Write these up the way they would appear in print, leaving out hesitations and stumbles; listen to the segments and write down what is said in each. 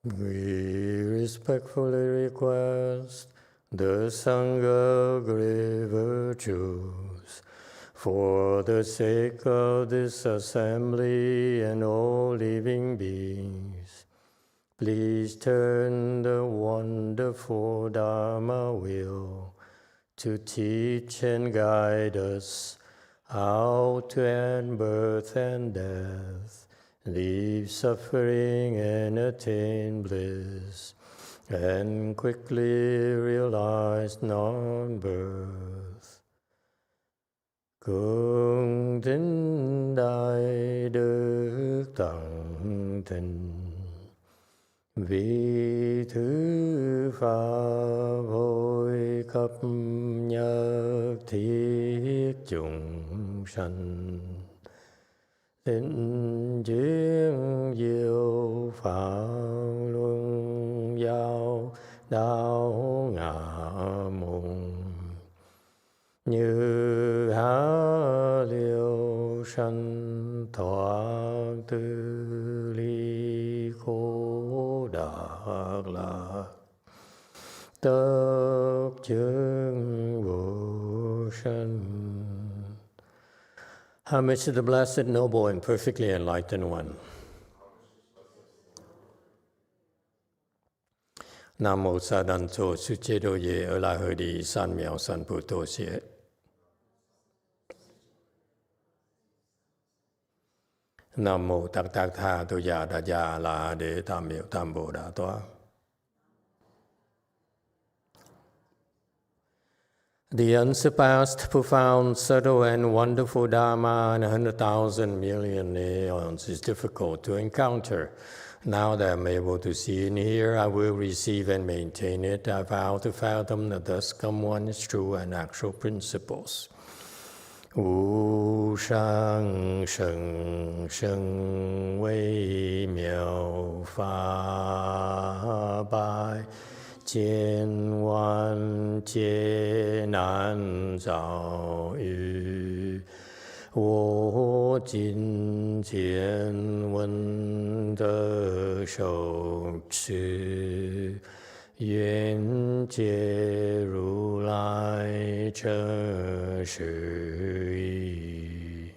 We respectfully request the Sangha great virtues for the sake of this assembly and all living beings. Please turn the wonderful Dharma wheel to teach and guide us how to end birth and death, leave suffering and attain bliss, and quickly realize non-birth. Cung thính đại đức tận tình, vì thứ pháp hội khắp nhất thiết chúng sanh. Thịnh chuyên diệu pháp luân giao đạo ngã mùng, như há liêu sanh thoát tư ly khổ đạc lạc, tất chứng vô sanh. Homage to the Blessed, Noble, and Perfectly Enlightened One. Nam mô Sa Đan Tô Sư Chế Đô Ye Ở La Hơ Đi San Miao San Pu Tô Xie. Nam mô Tắc Tắc Tha Tô Ya Đa Ya La Đế Tam Miệu Tam Bồ Đà Toa. The unsurpassed, profound, subtle, and wonderful Dharma in 100,000 million aeons is difficult to encounter. Now that I'm able to see and hear, I will receive and maintain it. I vow to fathom the thus come one is true and actual principles. Wu shang sheng sheng wei miao fa bai, Jian wan jie nan zao yu, wo jin jian wen de shou chi, yuan jie ru lai zhe shi yi.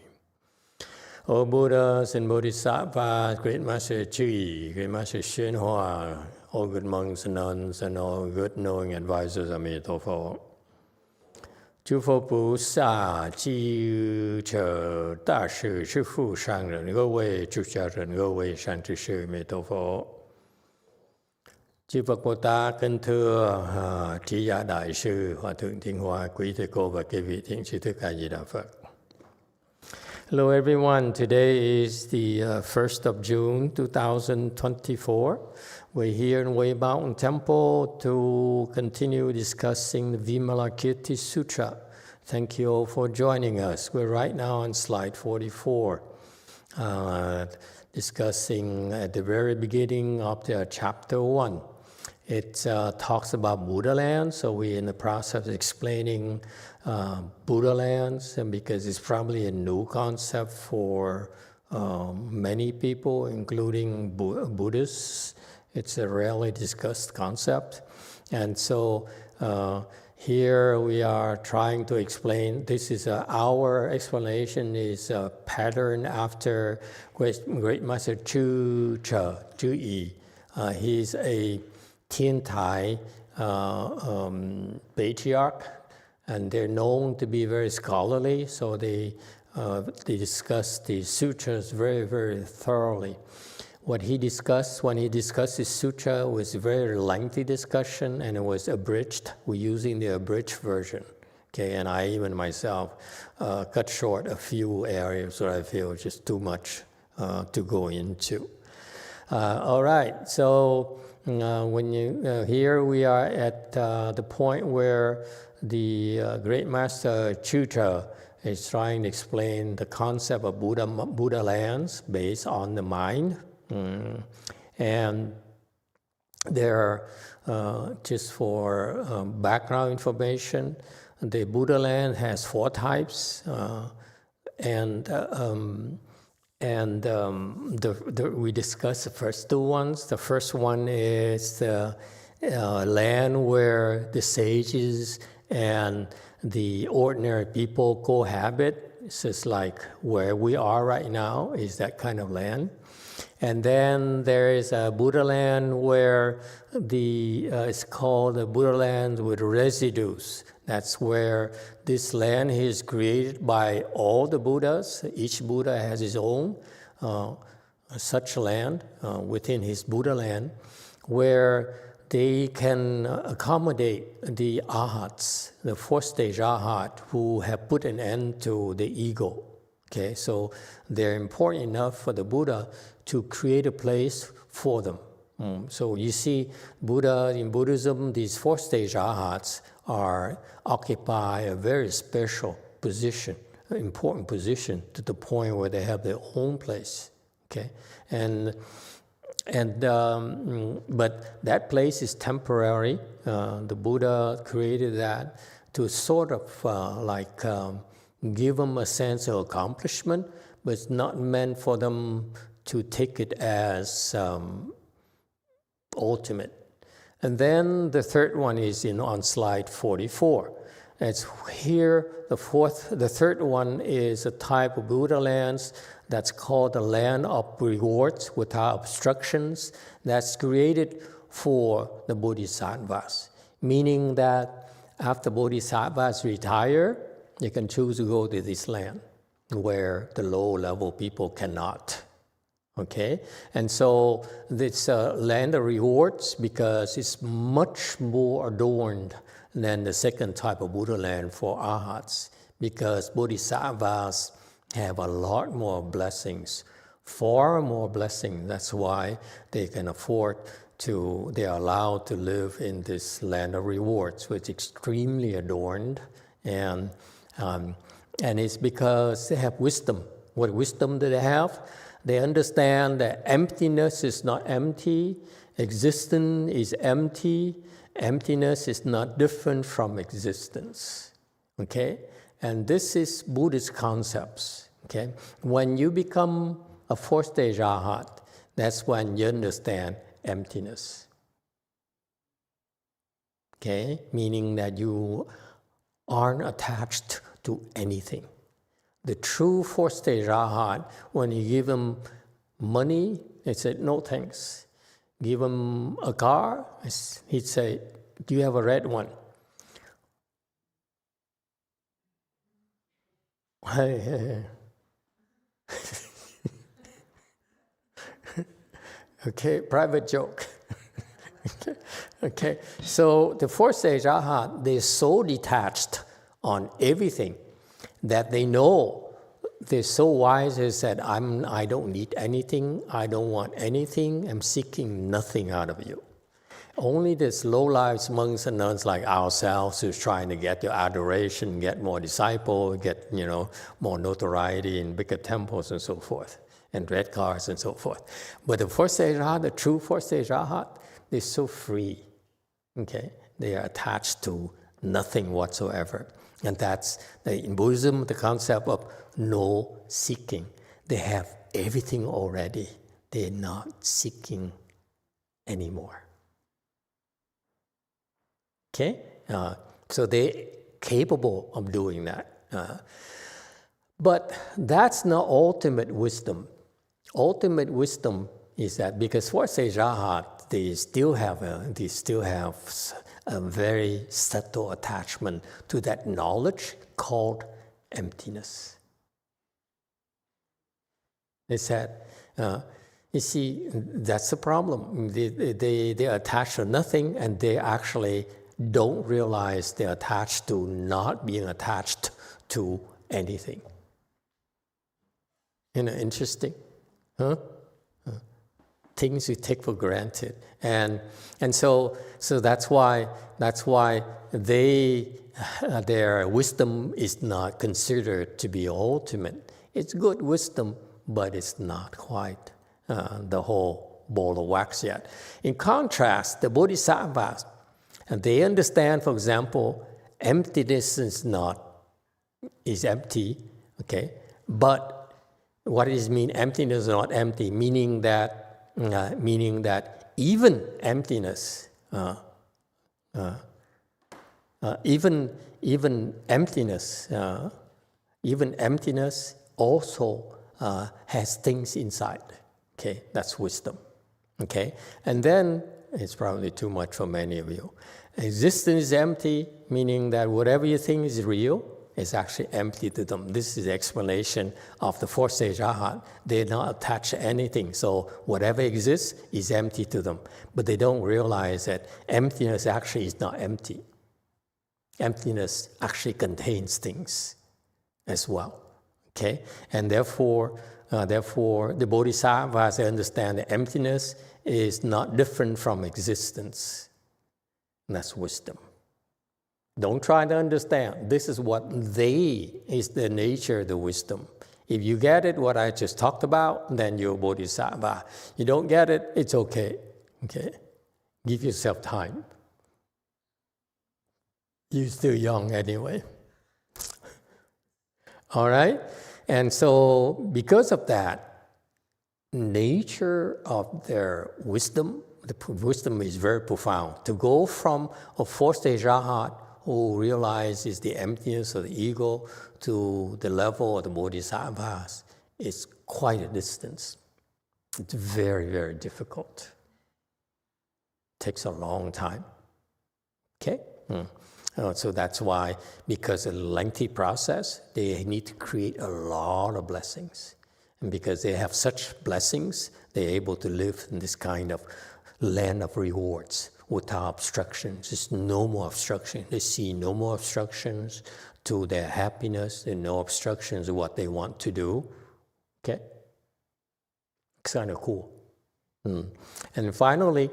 O Buddhas and Bodhisattvas, Great Master Chü, Great Master YongHua, all good monks and nuns, and all good knowing advisors of Emitofuo. Chư Phật Bồ Sát Chi Trợ Đa Sư Sư Phụ Sang Rần Gơ Wei Chu Cha Rần Gơ Wei Sang Trư Sư Emitofuo. Chư Phật Bồ Tát kính thưa Trí Giả Đại Sư Hòa Thượng Thiên Hoa, quý thầy cô và các vị thiện sư Thích Ca Di Đà Phật. Hello everyone, today is the 1st of June 2024. We're here in Wei Mountain Temple to continue discussing the Vimalakirti Sutra. Thank you all for joining us. We're right now on slide 44, discussing at the very beginning of the chapter 1. It talks about Buddha land, so we're in the process of explaining Buddha lands, and because it's probably a new concept for many people, including Buddhists. It's a rarely discussed concept. And so here we are trying to explain, this is our explanation is a pattern after Great Master Chü Yi. He's a Tien Thai patriarch, and they're known to be very scholarly, so they discuss the sutras very, very thoroughly. What he discussed when he discussed the sutra was a very lengthy discussion, and it was abridged. We're using the abridged version, okay? And I even myself cut short a few areas where I feel just too much to go into. All right, so when you here we are at the point where the Great Master Sutra is trying to explain the concept of Buddha lands based on the mind. And there, just for background information, the Buddha land has 4 types, and And we discussed the first two ones. The first one is the land where the sages and the ordinary people cohabit. It's just like where we are right now is that kind of land. And then there is a Buddha land where it's called the Buddha land with residues. That's where this land is created by all the Buddhas. Each Buddha has his own such land within his Buddha land, where they can accommodate the arhats, the fourth stage arhat, who have put an end to the ego. Okay, so they're important enough for the Buddha to create a place for them. So you see, in Buddhism, these fourth stage arhats occupy a very special position, an important position, to the point where they have their own place. Okay, but that place is temporary. The Buddha created that to sort of give them a sense of accomplishment, but it's not meant for them to take it as ultimate. And then the third one is on slide 44. It's here, the third one is a type of Buddha lands that's called the land of rewards without obstructions. That's created for the bodhisattvas, meaning that after bodhisattvas retire, you can choose to go to this land where the low-level people cannot. Okay? And so it's a land of rewards because it's much more adorned than the second type of Buddha land for arhats, because bodhisattvas have a lot more blessings, far more blessings. That's why they can afford to, they are allowed to live in this land of rewards, which is extremely adorned. And it's because they have wisdom. What wisdom do they have? They understand that emptiness is not empty, existence is empty, emptiness is not different from existence. Okay? And this is Buddhist concepts. Okay? When you become a fourth stage arhat, that's when you understand emptiness. Okay? Meaning that you aren't attached to anything. The true fourth stage arhat, when you give them money, they said, no thanks. Give him a car, he'd say, do you have a red one? Okay, private joke. Okay, so the fourth stage arhat, they're so detached on everything that they know, they're so wise, they said, I don't need anything, I don't want anything, I'm seeking nothing out of you. Only this low-life monks and nuns like ourselves who's trying to get your adoration, get more disciples, get more notoriety in bigger temples and so forth, and red cars and so forth. But the fourth stage arhat, the true fourth stage arhat, they're so free. Okay, they are attached to nothing whatsoever. And that's, in Buddhism, the concept of no seeking. They have everything already. They're not seeking anymore. Okay? So they're capable of doing that. But that's not ultimate wisdom. Ultimate wisdom is that because fourth stage arhat, they still have a very subtle attachment to that knowledge called emptiness. They said, you see, that's the problem. They're attached to nothing, and they actually don't realize they're attached to not being attached to anything. Interesting, huh? Things you take for granted, and so that's why their wisdom is not considered to be ultimate. It's good wisdom, but it's not quite the whole ball of wax yet. In contrast, the bodhisattvas, they understand, for example, emptiness is empty, okay, but What does it mean emptiness is not empty? Meaning that even emptiness, even emptiness also has things inside. Okay, that's wisdom. Okay, and then it's probably too much for many of you. Existence is empty, meaning that whatever you think is real is actually empty to them. This is the explanation of the fourth stage arhat. They're not attached to anything, so whatever exists is empty to them. But they don't realize that emptiness actually is not empty. Emptiness actually contains things as well. Okay, and therefore the bodhisattvas understand that emptiness is not different from existence. And that's wisdom. Don't try to understand. This is is the nature of the wisdom. If you get it, what I just talked about, then you're a bodhisattva. You don't get it, it's okay. Okay? Give yourself time. You're still young anyway. All right? And so, because of that, nature of their wisdom, the wisdom is very profound. To go from a fourth stage arhat who realizes the emptiness of the ego to the level of the bodhisattvas is quite a distance. It's very, very difficult. It takes a long time. Okay? So that's why, because of the lengthy process, they need to create a lot of blessings. And because they have such blessings, they're able to live in this kind of land of rewards without obstructions. There's no more obstruction. They see no more obstructions to their happiness and no obstructions to what they want to do. Okay? It's kind of cool. And finally,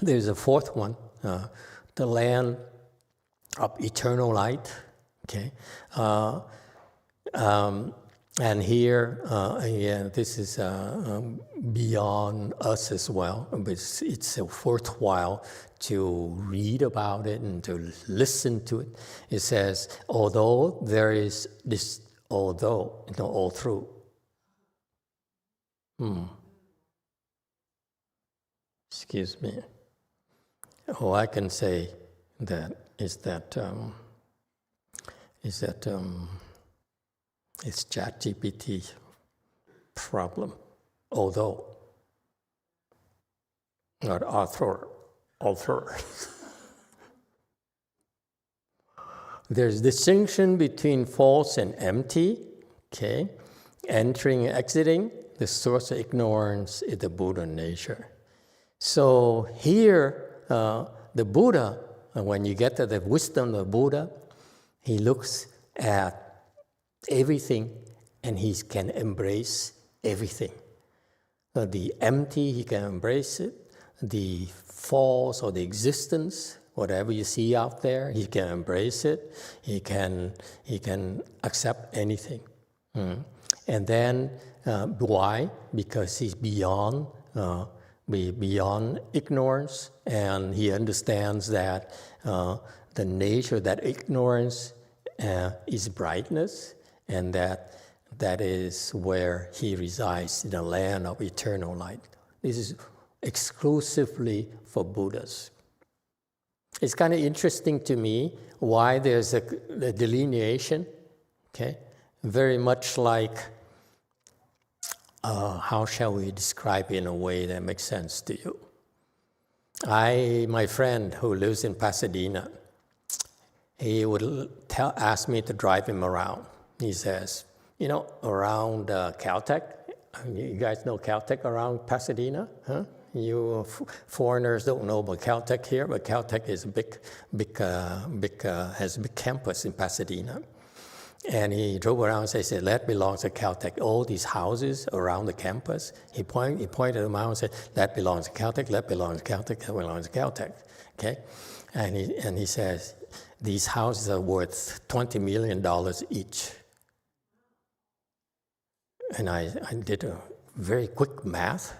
there's a fourth one, the land of eternal light. Okay? And here, again, this is beyond us as well, but it's worthwhile to read about it and to listen to it. It says, although there is this, all through. Excuse me. All I can say is that it's ChatGPT problem, although, not author. There's distinction between false and empty, okay? Entering and exiting, the source of ignorance is the Buddha nature. So here, the Buddha, when you get to the wisdom of the Buddha, he looks at everything and he can embrace everything. The empty, he can embrace it. The false or the existence, whatever you see out there, he can embrace it. He can accept anything. And then why? Because he's beyond ignorance, and he understands that the nature of that ignorance is brightness, and that is where he resides, in the land of eternal light. This is exclusively for Buddhas. It's kind of interesting to me why there's a delineation, okay? Very much like, how shall we describe it in a way that makes sense to you? My friend who lives in Pasadena, he would ask me to drive him around. He says, around Caltech, you guys know Caltech around Pasadena? Huh? You foreigners don't know about Caltech here, but Caltech is has a big campus in Pasadena. And he drove around and said, that belongs to Caltech. All these houses around the campus, he pointed them out and said, that belongs to Caltech, that belongs to Caltech, that belongs to Caltech. Okay? And he says, these houses are worth $20 million each. And I did a very quick math.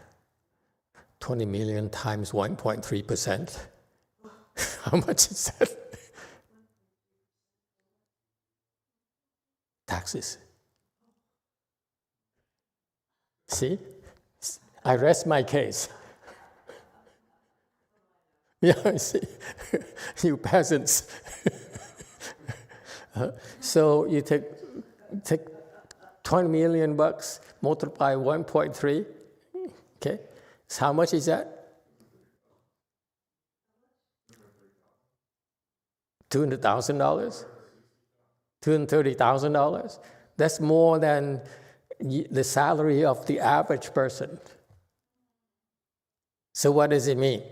20 million times 1.3%. How much is that? Taxes. See? I rest my case. Yeah, see? You peasants. So you take 20 million bucks, multiply 1.3, okay? So how much is that? $200,000? $230,000? That's more than the salary of the average person. So what does it mean?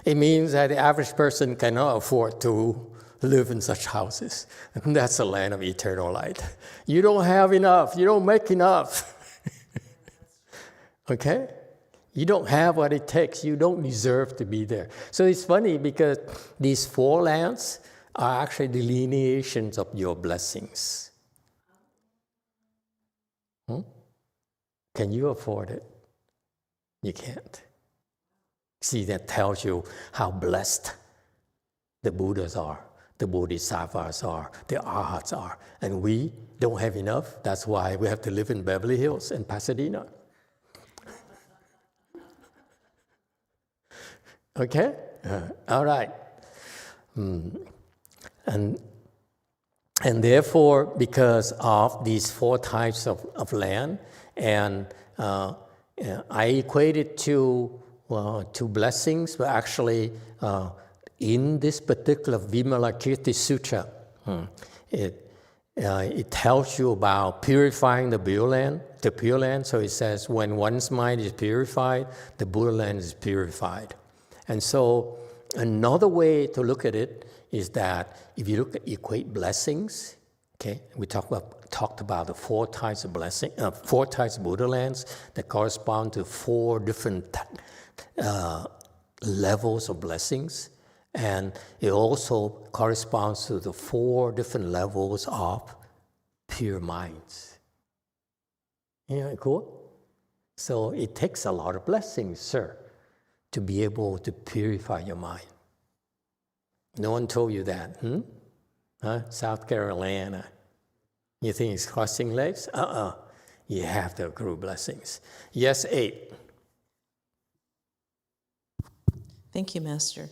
It means that the average person cannot afford to live in such houses. And that's the land of eternal light. You don't have enough. You don't make enough. Okay? You don't have what it takes. You don't deserve to be there. So it's funny because these four lands are actually delineations of your blessings. Can you afford it? You can't. See, that tells you how blessed the Buddhas are, the Bodhisattvas are, the Arhats are. And we don't have enough. That's why we have to live in Beverly Hills and Pasadena. Okay? All right. And therefore, because of these four types of land, and I equate it to blessings, but actually in this particular Vimalakirti Sutra, it tells you about purifying the Pure Land. So it says, when one's mind is purified, the Buddha land is purified. And so another way to look at it is that if you equate blessings, okay, we talked about the four types of four types of Buddha lands that correspond to four different levels of blessings, and it also corresponds to the four different levels of pure minds. Cool? So it takes a lot of blessings, sir, to be able to purify your mind. No one told you that, South Carolina. You think it's crossing legs? You have to accrue blessings. Yes, 8. Thank you, Master.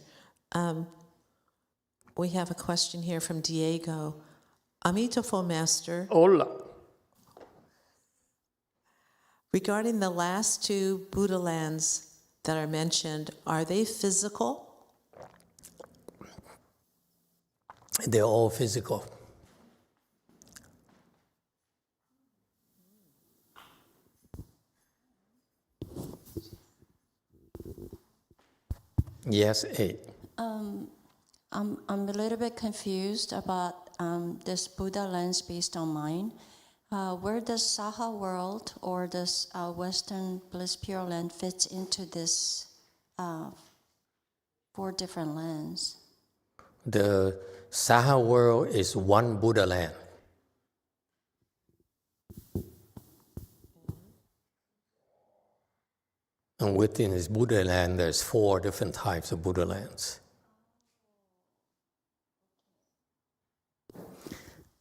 We have a question here from Diego. Emitofuo, Master. Hola. Regarding the last two Buddha lands that are mentioned, are they physical? They're all physical. Yes, 8. I'm a little bit confused about this Buddha lens based on mind. Where does Saha world or this Western Bliss Pure Land fits into this four different lands? The Saha world is one Buddha land. And within this Buddha land, there's four different types of Buddha lands.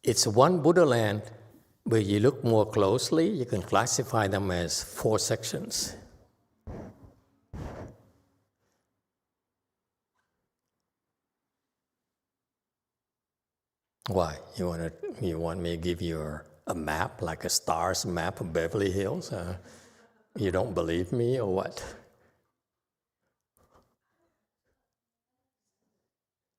It's one Buddha land, but you look more closely, you can classify them as four sections. Why? You want me to give you a map, like a stars map of Beverly Hills? You don't believe me or what?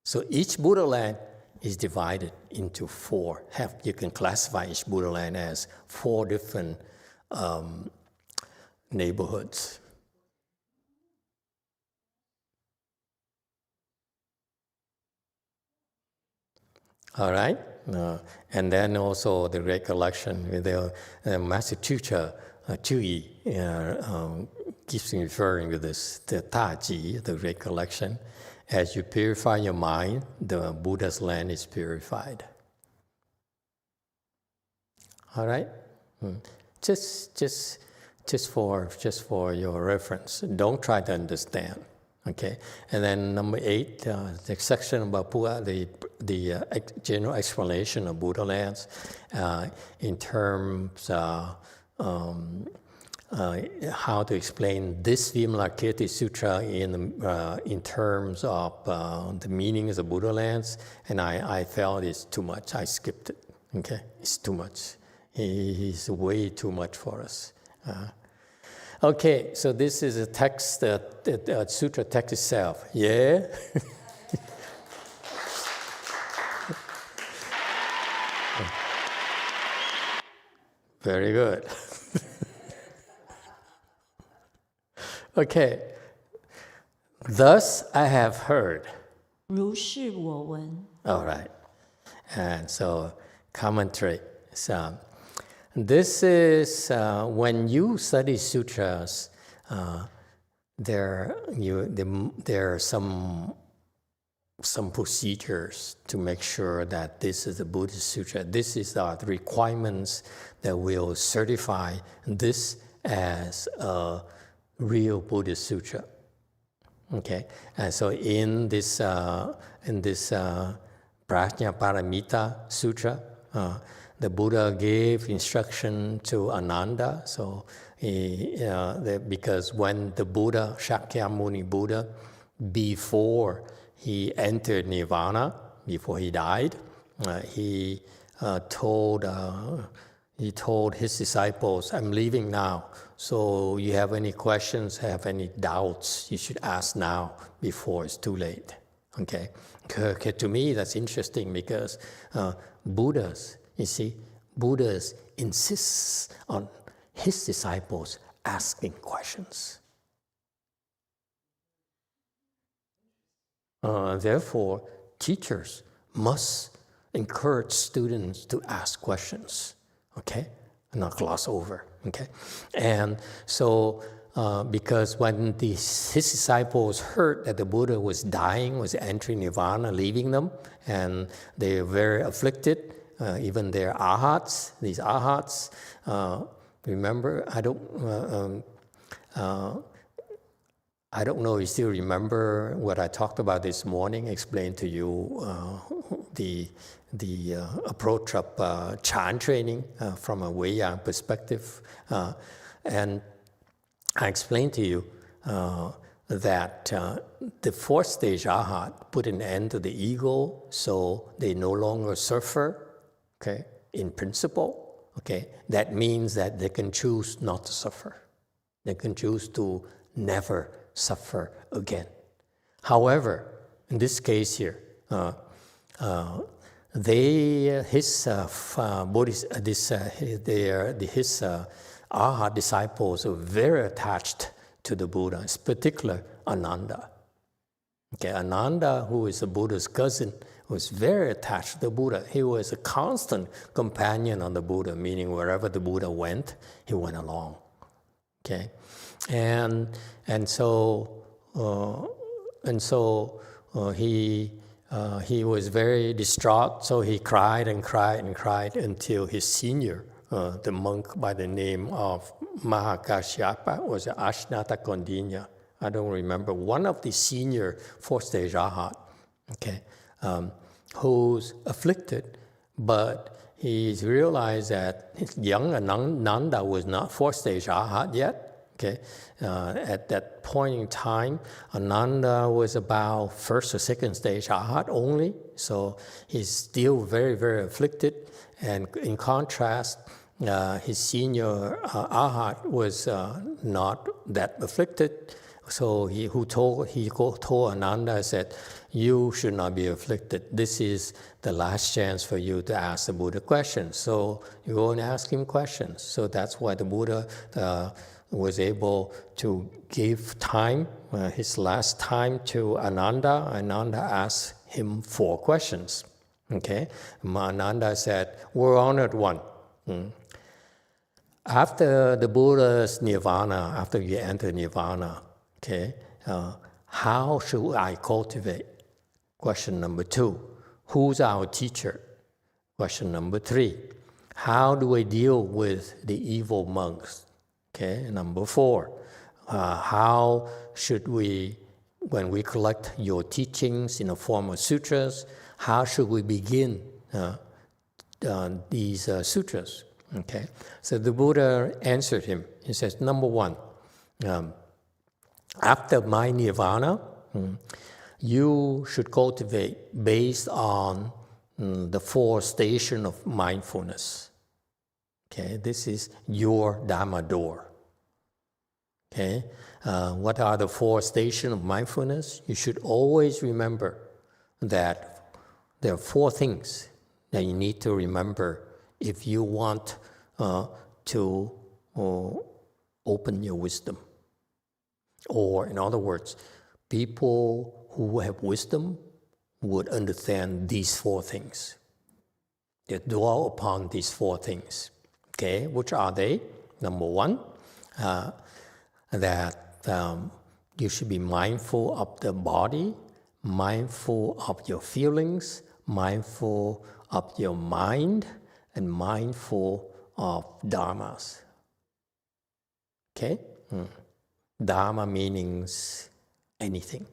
So each Buddha land is divided into four. You can classify each Buddha land as four different neighborhoods. All right? And then also the recollection, the Master Teacher Chui keeps referring to this, the Taji, the recollection. As you purify your mind, the Buddha's land is purified. All right? Just for your reference. Don't try to understand. Okay? And then number 8, the section about Buddha, the general explanation of Buddha lands in terms how to explain this Vimalakirti Sutra in terms of the meanings of Buddha lands, and I felt it's too much. I skipped it. Okay, it's too much. He's way too much for us. Okay, so this is a text, the sutra text itself. Yeah. Very good. Okay. Thus I have heard. 如是我闻。 All right. And so commentary. So this is when you study sutras, there are some procedures to make sure that this is a Buddhist sutra. This is the requirements that will certify this as a real Buddhist sutra. Okay, and so in this Prajna Paramita Sutra, the Buddha gave instruction to Ananda. So because when the Buddha, Shakyamuni Buddha, before he entered Nirvana, before he died, he told his disciples, "I'm leaving now. So you have any questions, have any doubts, you should ask now before it's too late." Okay. To me, that's interesting because Buddhas insist on his disciples asking questions. Therefore, teachers must encourage students to ask questions, okay? Not gloss over, okay? And so, because when his disciples heard that the Buddha was dying, was entering Nirvana, leaving them, and they were very afflicted, even their arhats, these arhats, remember, I don't know if you still remember what I talked about this morning, explained to you the approach of Chan training from a Wei-Yang perspective. And I explained to you that the fourth stage Arhat put an end to the ego, so they no longer suffer, okay, in principle. Okay, that means that they can choose not to suffer. They can choose to never suffer again. However, in this case here, his Arhat disciples are very attached to the Buddha, in particular Ananda. Okay, Ananda, who is the Buddha's cousin, was very attached to the Buddha. He was a constant companion of the Buddha, meaning wherever the Buddha went, he went along. Okay, and so he was very distraught. So he cried and cried and cried until his senior, the monk by the name of Mahakashyapa, was Ashnata Kondinya. I don't remember, one of the senior fourth stage Arhat, okay, who's afflicted, but he's realized that young Ananda was not fourth stage Arhat yet. Okay, at that point in time, Ananda was about first or second stage Arhat only, so he's still very, very afflicted. And in contrast, his senior Arhat was not that afflicted. So he told Ananda, said, "You should not be afflicted. This is the last chance for you to ask the Buddha questions. So you go and ask him questions." So that's why the Buddha was able to give time, his last time, to Ananda. Ananda asked him 4 questions. Okay, Ananda said, "We're honored one. After the Buddha's nirvana, after you enter nirvana, okay, how should I cultivate?" Question number 2, who's our teacher? Question number 3, how do I deal with the evil monks? Okay, number 4, how should we, when we collect your teachings in the form of sutras, how should we begin these sutras? Okay, so the Buddha answered him. He says, number one, after my nirvana, you should cultivate based on the 4 stations of mindfulness. Okay, this is your Dharma door. Okay, what are the 4 stations of mindfulness? You should always remember that there are 4 things that you need to remember if you want to open your wisdom. Or in other words, people who have wisdom would understand these 4 things. They dwell upon these 4 things. Okay, which are they? Number one, that you should be mindful of the body, mindful of your feelings, mindful of your mind, and mindful of dharmas. Okay? Dharma means anything.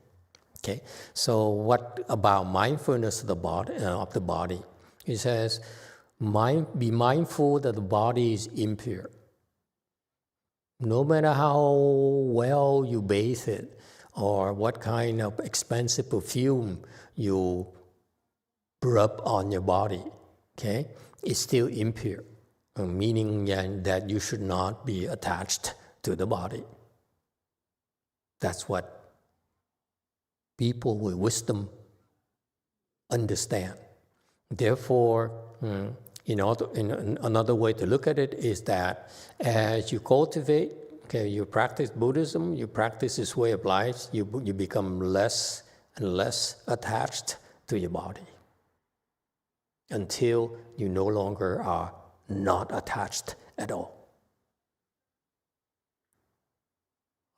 Okay? So what about mindfulness of the body? He says, be mindful that the body is impure. No matter how well you bathe it, or what kind of expensive perfume you rub on your body, okay, it's still impure, meaning that you should not be attached to the body. That's what people with wisdom understand. Therefore, another way to look at it is that as you cultivate, okay, you practice Buddhism, you practice this way of life, you become less and less attached to your body until you no longer are not attached at all.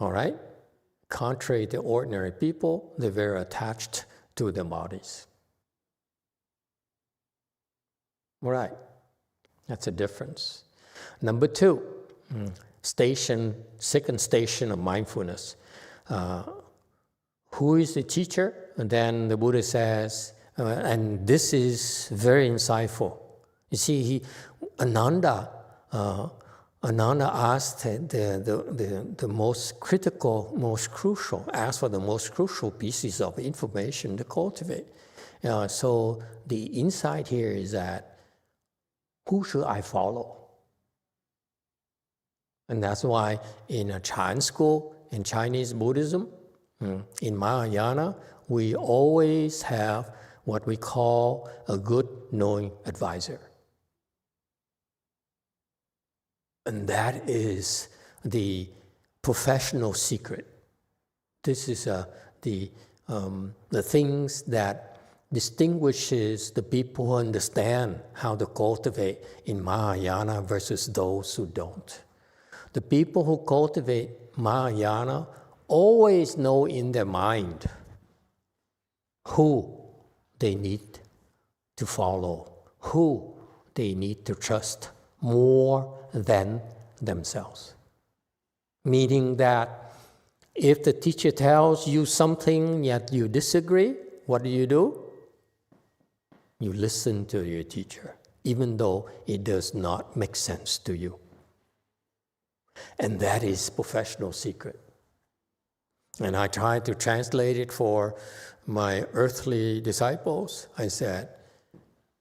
All right? Contrary to ordinary people, they're very attached to their bodies. All right, that's a difference. Number 2, second station of mindfulness. Who is the teacher? And then the Buddha says, and this is very insightful. You see, Ananda asked the most critical, most crucial, asked for the most crucial pieces of information to cultivate. So the insight here is that, who should I follow? And that's why in a Chan school, in Chinese Buddhism, in Mahayana, we always have what we call a good knowing advisor. And that is the professional secret. This is the things that distinguishes the people who understand how to cultivate in Mahayana versus those who don't. The people who cultivate Mahayana always know in their mind who they need to follow, who they need to trust more than themselves. Meaning that if the teacher tells you something yet you disagree, what do? You listen to your teacher, even though it does not make sense to you. And that is professional secret. And I tried to translate it for my earthly disciples. I said,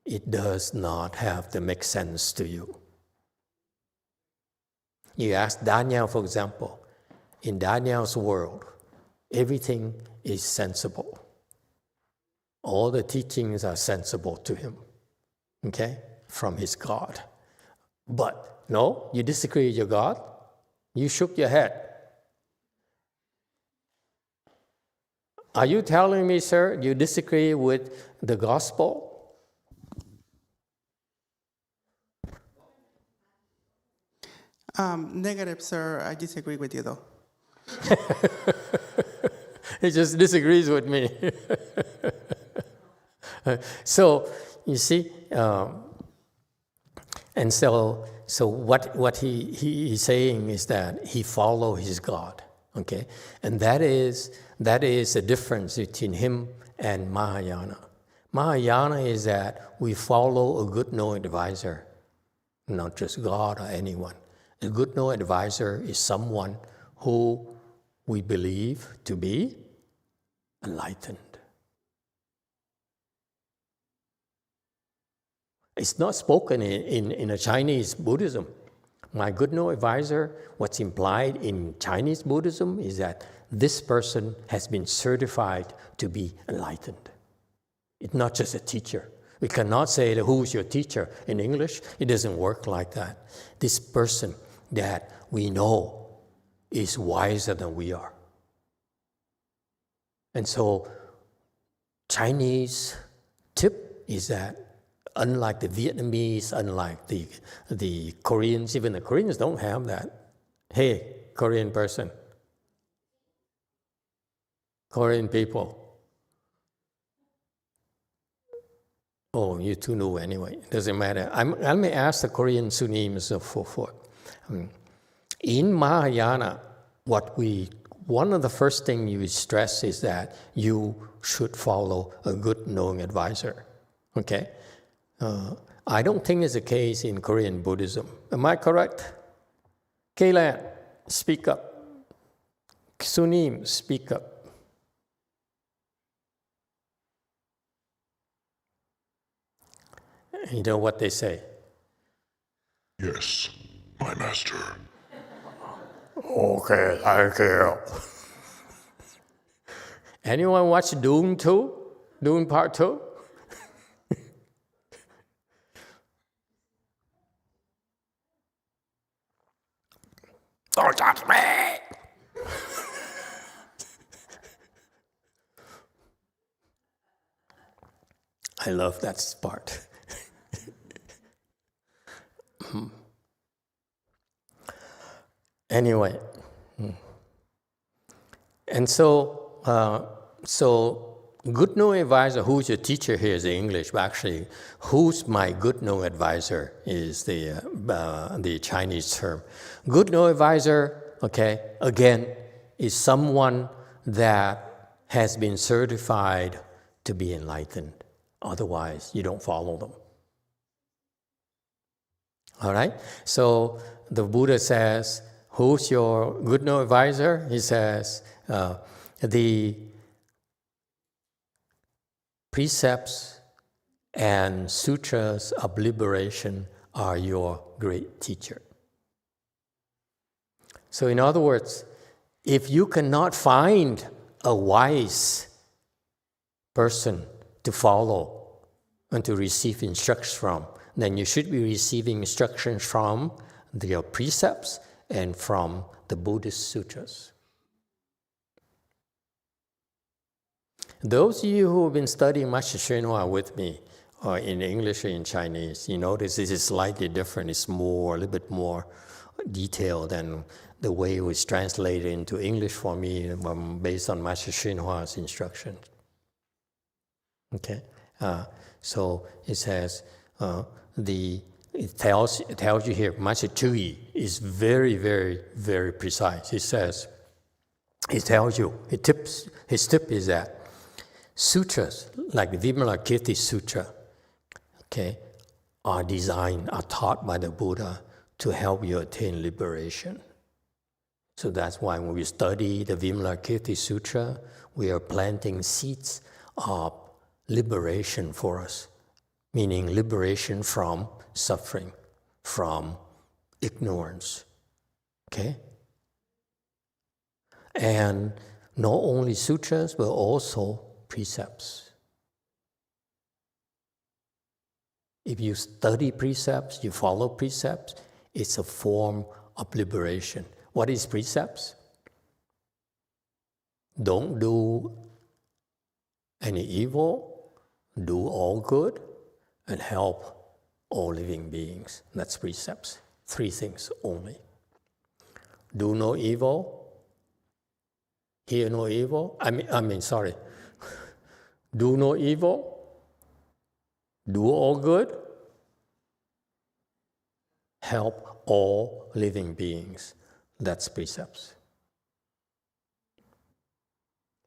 it does not have to make sense to you. You ask Daniel, for example. In Daniel's world, everything is sensible. All the teachings are sensible to him, okay, from his God. But no, you disagree with your God? You shook your head. Are you telling me, sir, you disagree with the gospel? Negative, sir. I disagree with you, though. He just disagrees with me. So, you see, and so what he's saying is that he follows his God, okay? And that is the difference between him and Mahayana. Mahayana is that we follow a good knowing advisor. not just God or anyone. A good no advisor is someone who we believe to be enlightened. It's not spoken in a Chinese Buddhism. My good no advisor, what's implied in Chinese Buddhism is that this person has been certified to be enlightened. It's not just a teacher. We cannot say who's your teacher in English. It doesn't work like that. This person that we know is wiser than we are. And so Chinese tip is that unlike the Vietnamese, unlike the Koreans, even the Koreans don't have that. Hey, Korean person, Korean people. Oh, you too new anyway. It doesn't matter. I may ask the Korean Sunnis and so forth. In Mahayana, one of the first things you stress is that you should follow a good knowing advisor. Okay? I don't think it's the case in Korean Buddhism. Am I correct? Kaylan, speak up. Sunim, speak up. You know what they say? Yes, my master. Okay, thank you. Anyone watch Dune 2? Dune Part 2? Don't touch me! I love that part. Anyway, and so good no advisor, who's your teacher here is the English, but actually, who's my good no advisor is the Chinese term. Good no advisor, okay, again, is someone that has been certified to be enlightened. Otherwise, you don't follow them. All right? So the Buddha says, who's your good no advisor? He says, the precepts and sutras of liberation are your great teacher. So in other words, if you cannot find a wise person to follow and to receive instructions from, then you should be receiving instructions from your precepts and from the Buddhist sutras. Those of you who have been studying Master YongHua with me, or in English or in Chinese, you notice this is slightly different. It's a little bit more detailed than the way it was translated into English for me based on Master YongHua's instructions. Okay, so it says it tells you here. Master Chui is very, very, very precise. It tells you. His tip is that sutras like the Vimalakirti Sutra, okay, are taught by the Buddha to help you attain liberation. So that's why when we study the Vimalakirti Sutra, we are planting seeds of liberation for us, meaning liberation from suffering, from ignorance. Okay? And not only sutras, but also precepts. If you study precepts, you follow precepts, it's a form of liberation. What is precepts? Don't do any evil, do all good, and help all living beings. That's precepts. 3 things only. Do no evil, hear no evil. Do no evil, do all good, help all living beings. That's precepts.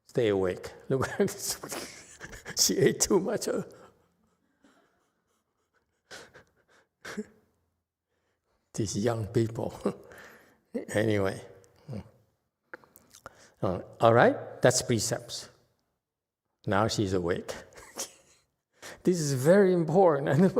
Stay awake. Look, she ate too much. these young people. Anyway. All right, that's precepts. Now she's awake. This is very important.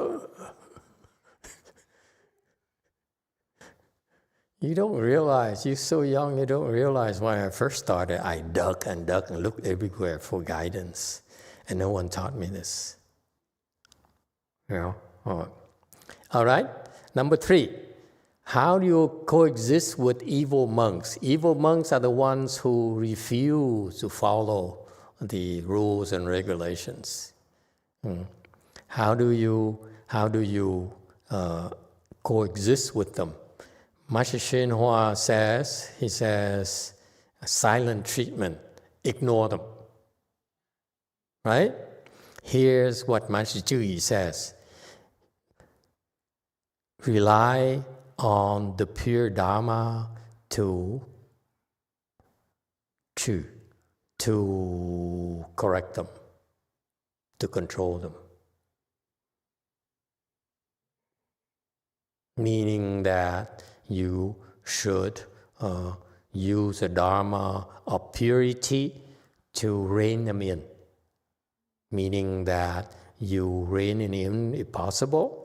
You don't realize, you're so young, you don't realize when I first started, I duck and look everywhere for guidance. And no one taught me this. You know? All right, number 3. How do you coexist with evil monks? Evil monks are the ones who refuse to follow the rules and regulations. How do you coexist with them? Master YongHua says, silent treatment, ignore them. Right? Here's what Master Zhi says. Rely on the pure Dharma to correct them, to control them. Meaning that you should use a Dharma of purity to rein them in. Meaning that you rein it in if possible.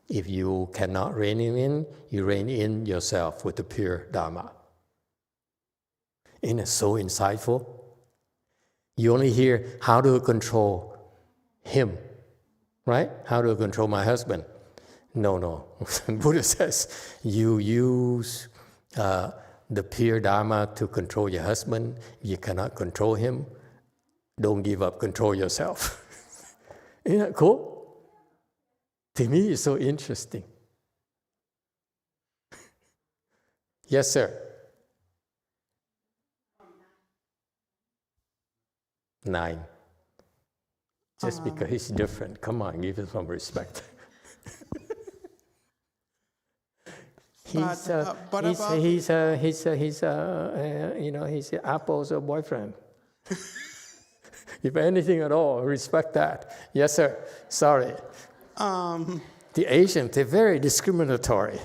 If you cannot rein it in, you rein in yourself with the pure Dharma. Isn't it so insightful? You only hear, how do I control him? Right? How do I control my husband? No. Buddha says, you use the pure Dharma to control your husband. You cannot control him. Don't give up, control yourself. Isn't that cool? To me, it's so interesting. Yes, sir. 9. Just because he's different. Come on, give him some respect. He's Apple's boyfriend. If anything at all, respect that. Yes, sir. Sorry. The Asians, they're very discriminatory.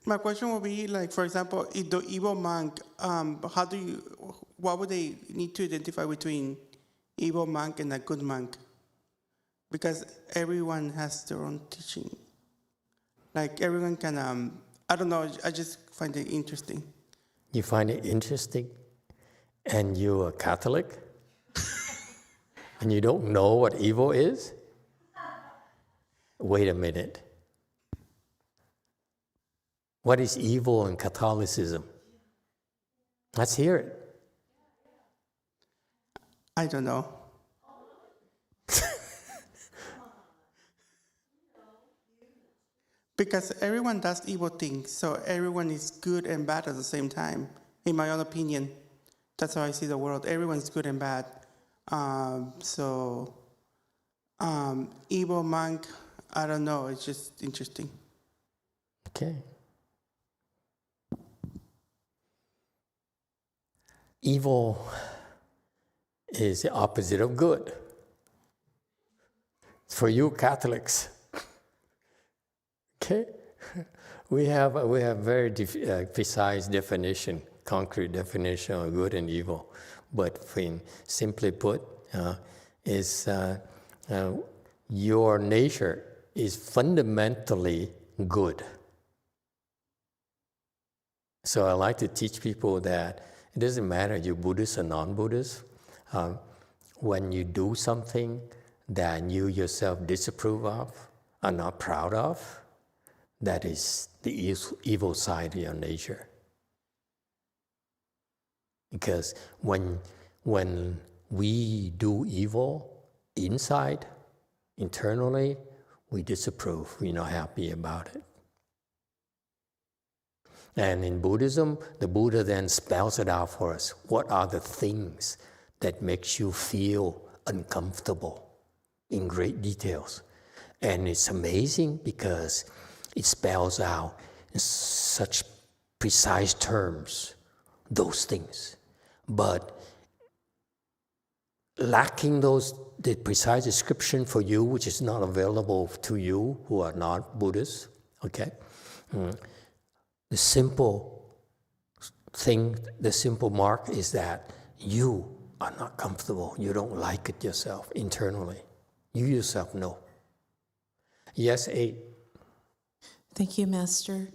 My question would be, like, for example, if the evil monk, what would they need to identify between evil monk and a good monk? Because everyone has their own teaching. Like, everyone can, I don't know, I just find it interesting. You find it interesting? And you're a Catholic? And you don't know what evil is? Wait a minute. What is evil in Catholicism? Let's hear it. I don't know. Because everyone does evil things, so everyone is good and bad at the same time, in my own opinion. That's how I see the world. Everyone's good and bad. Evil monk, I don't know, it's just interesting. Okay. Evil is the opposite of good. For you Catholics, okay, we have very precise definition, concrete definition of good and evil. But simply put, your nature is fundamentally good. So I like to teach people that it doesn't matter you're Buddhist or non-Buddhist. When you do something that you yourself disapprove of, are not proud of, that is the evil side of your nature. Because when we do evil inside, internally, we disapprove. We're not happy about it. And in Buddhism, the Buddha then spells it out for us. What are the things that makes you feel uncomfortable in great details? And it's amazing because it spells out in such precise terms those things. But lacking the precise description for you, which is not available to you who are not Buddhists, okay? The simple thing, the simple mark is that you are not comfortable. You don't like it yourself internally. You yourself know. Yes, 8. Thank you, Master.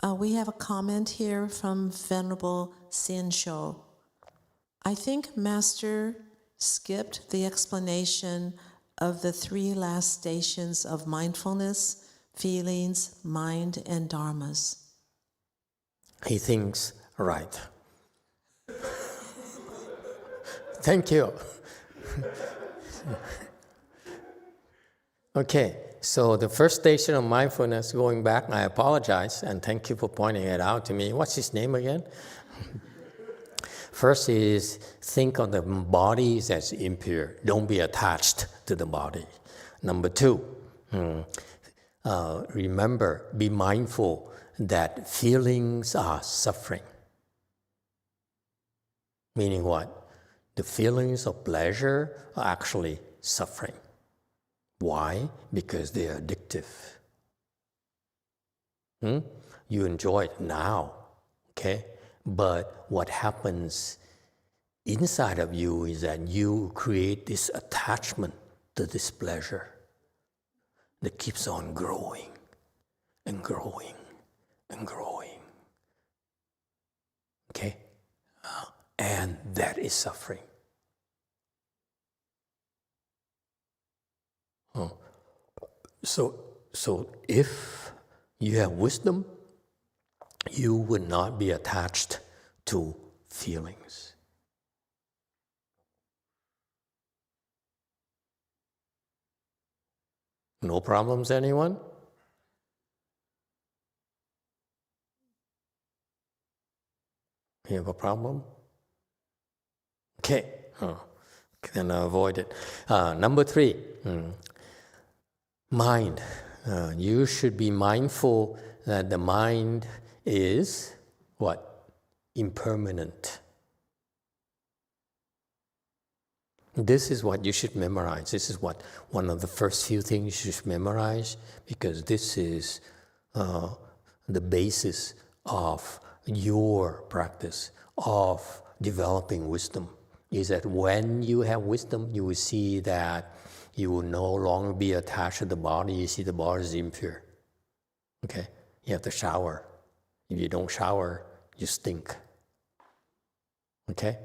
We have a comment here from Venerable Xinsho. I think Master skipped the explanation of the 3 last stations of mindfulness, feelings, mind, and dharmas. He thinks right. Thank you. Okay, so the first station of mindfulness, going back, I apologize, and thank you for pointing it out to me. What's his name again? First is think of the body as impure. Don't be attached to the body. Number 2, remember, be mindful that feelings are suffering. Meaning what? The feelings of pleasure are actually suffering. Why? Because they are addictive. You enjoy it now, okay? But what happens inside of you is that you create this attachment to this pleasure that keeps on growing and growing and growing. Okay? And that is suffering. So if you have wisdom, you would not be attached to feelings. No problems, anyone? You have a problem? Okay, then avoid it. Number 3, mind. You should be mindful that the mind is what? Impermanent. This is what you should memorize. This is what one of the first few things you should memorize, because this is the basis of your practice of developing wisdom. Is that when you have wisdom, you will see that you will no longer be attached to the body. You see the body is impure. Okay? You have to shower. If you don't shower, you stink. Okay?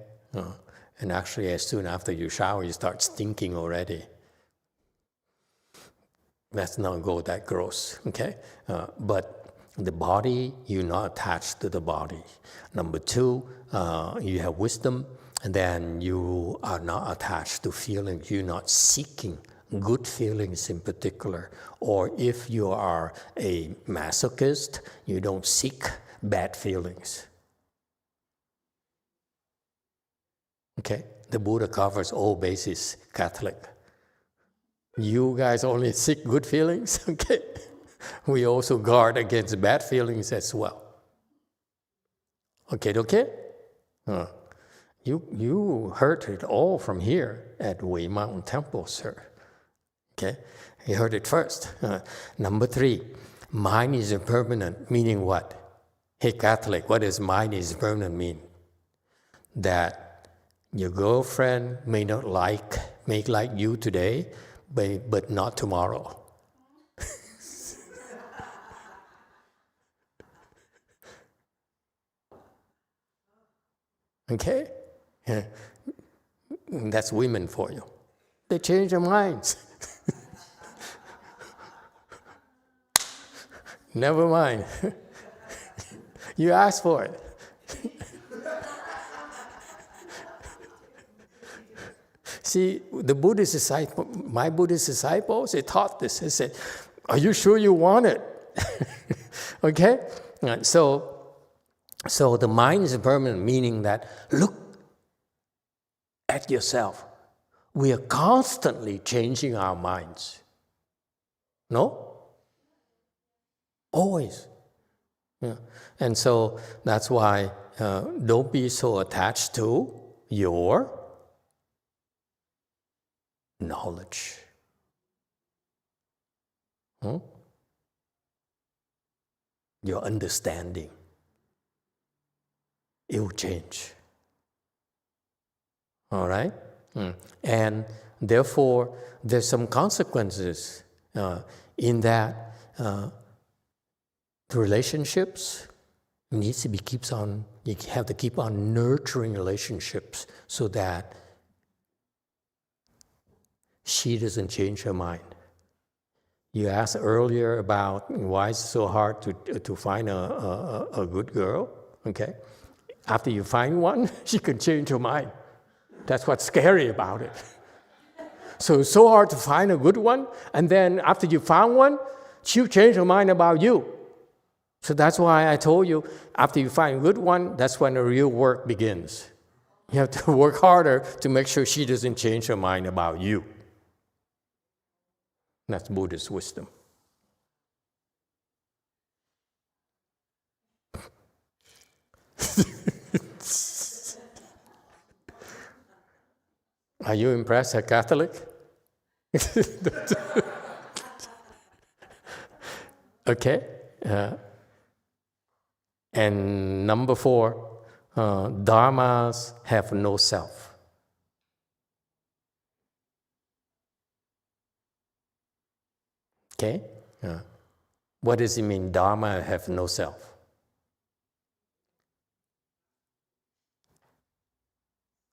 And actually, as soon after you shower, you start stinking already. Let's not go that gross, okay? But the body, you're not attached to the body. Number 2, you have wisdom, and then you are not attached to feelings. You're not seeking good feelings in particular. Or if you are a masochist, you don't seek bad feelings. Okay? The Buddha covers all bases, Catholic. You guys only seek good feelings, okay? We also guard against bad feelings as well. Okay? You heard it all from here at Wei Mountain Temple, sir. Okay? You heard it first. Number 3, mind is impermanent, meaning what? Hey, Catholic, what does mind is impermanent mean? That your girlfriend may not like you today, but not tomorrow. Okay? Yeah. That's women for you. They change their minds. Never mind. You asked for it. See, the Buddhist disciple, my Buddhist disciples, they taught this. They said, "Are you sure you want it?" Okay? So the mind is impermanent, meaning that look at yourself. We are constantly changing our minds. No? Always. Yeah. And so that's why don't be so attached to your knowledge. Your understanding, it will change. All right? And therefore, there's some consequences in that the relationships needs to be you have to keep on nurturing relationships so that she doesn't change her mind. You asked earlier about why it's so hard to find a good girl, okay? After you find one, she can change her mind. That's what's scary about it. So it's so hard to find a good one, and then after you found one, she'll change her mind about you. So that's why I told you, after you find a good one, that's when the real work begins. You have to work harder to make sure she doesn't change her mind about you. That's Buddhist wisdom. Are you impressed, a Catholic? Okay. And number 4, dharmas have no self. Okay? What does it mean, dharma have no self?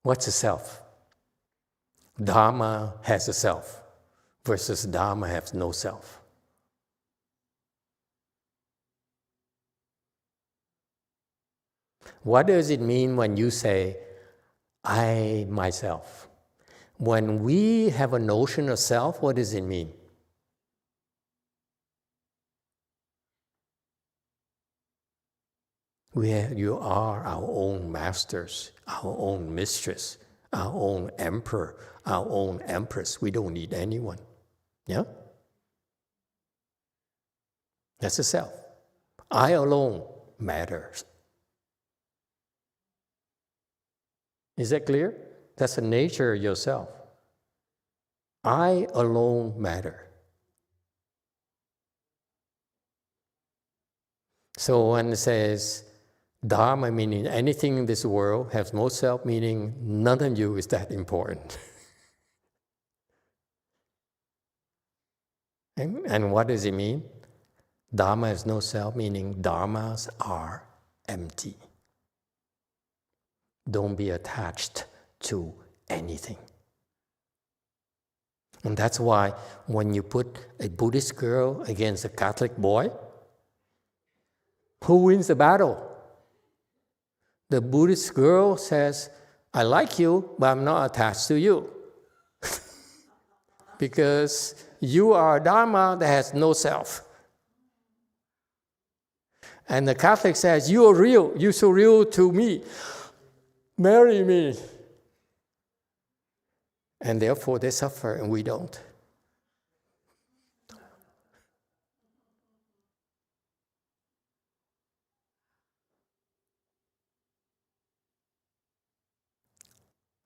What's a self? Dharma has a self versus dharma has no self. What does it mean when you say, I, myself? When we have a notion of self, what does it mean? You are our own masters, our own mistress, our own emperor, our own empress. We don't need anyone. Yeah? That's the self. I alone matters. Is that clear? That's the nature of yourself. I alone matter. So when it says Dharma, meaning anything in this world, has no self, meaning none of you is that important. And what does it mean? Dharma has no self, meaning dharmas are empty. Don't be attached to anything. And that's why when you put a Buddhist girl against a Catholic boy, who wins the battle? The Buddhist girl says, I like you, but I'm not attached to you. Because you are a Dharma that has no self. And the Catholic says, you are real, you're so real to me. Marry me. And therefore they suffer and we don't.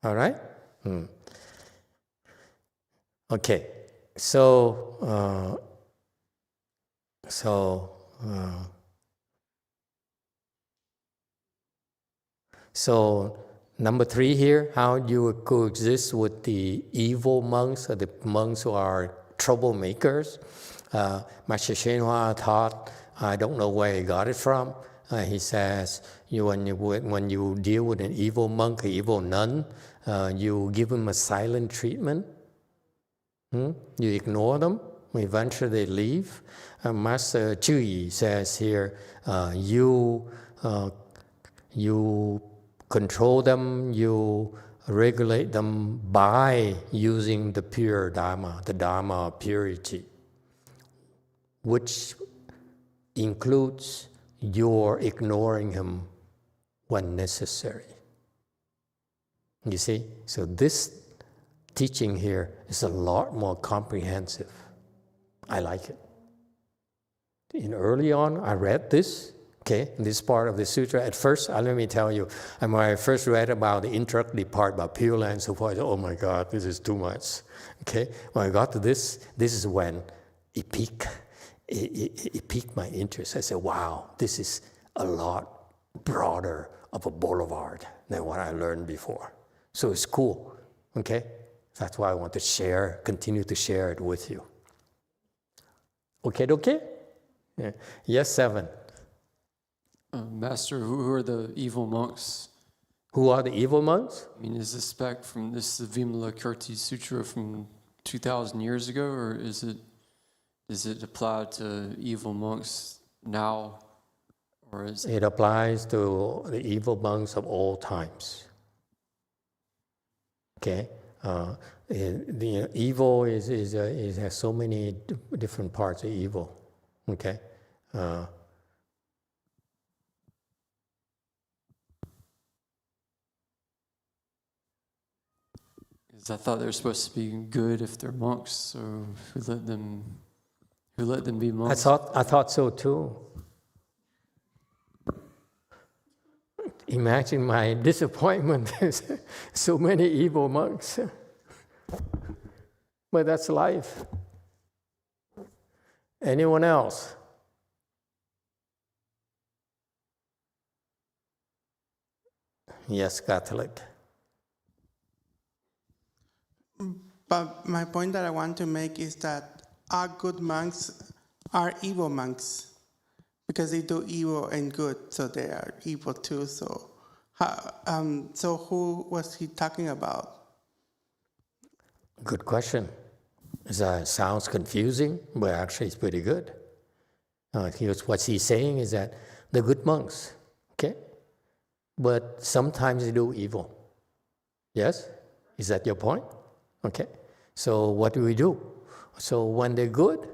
All right? Okay. So number 3 here, how you would coexist with the evil monks or the monks who are troublemakers. Master YongHua taught, I don't know where he got it from. He says, when you deal with an evil monk, an evil nun, you give them a silent treatment. You ignore them. Eventually they leave. Master Chư Yi says here, you control them, you regulate them by using the pure Dharma, the Dharma of purity, which includes your ignoring him when necessary. You see? So this teaching here is a lot more comprehensive. I like it. Early on, I read this Okay, this part of the sutra. At first, let me tell you, when I first read about the introductory part about Pure Land and so forth, I said, oh my God, this is too much. Okay, when I got to this is when it piqued my interest. I said, wow, this is a lot broader of a boulevard than what I learned before. So it's cool, okay? That's why I want to continue to share it with you. Okay? Yeah. Yes, 7. Master, who are the evil monks? Who are the evil monks? I mean, is this back from the Vimalakirti Sutra from 2,000 years ago, or is it applied to evil monks now, or is it applies to the evil monks of all times? Okay, the evil has so many different parts of evil. Okay. I thought they're supposed to be good if they're monks, so who let them be monks? I thought so too. Imagine my disappointment. So many evil monks. But that's life. Anyone else? Yes, Catholic. But my point that I want to make is that our good monks are evil monks because they do evil and good, so they are evil too. So, so who was he talking about? Good question. It sounds confusing, but actually it's pretty good. What he's saying is that the good monks, okay, but sometimes they do evil. Yes? Is that your point? Okay. So what do we do? So when they're good,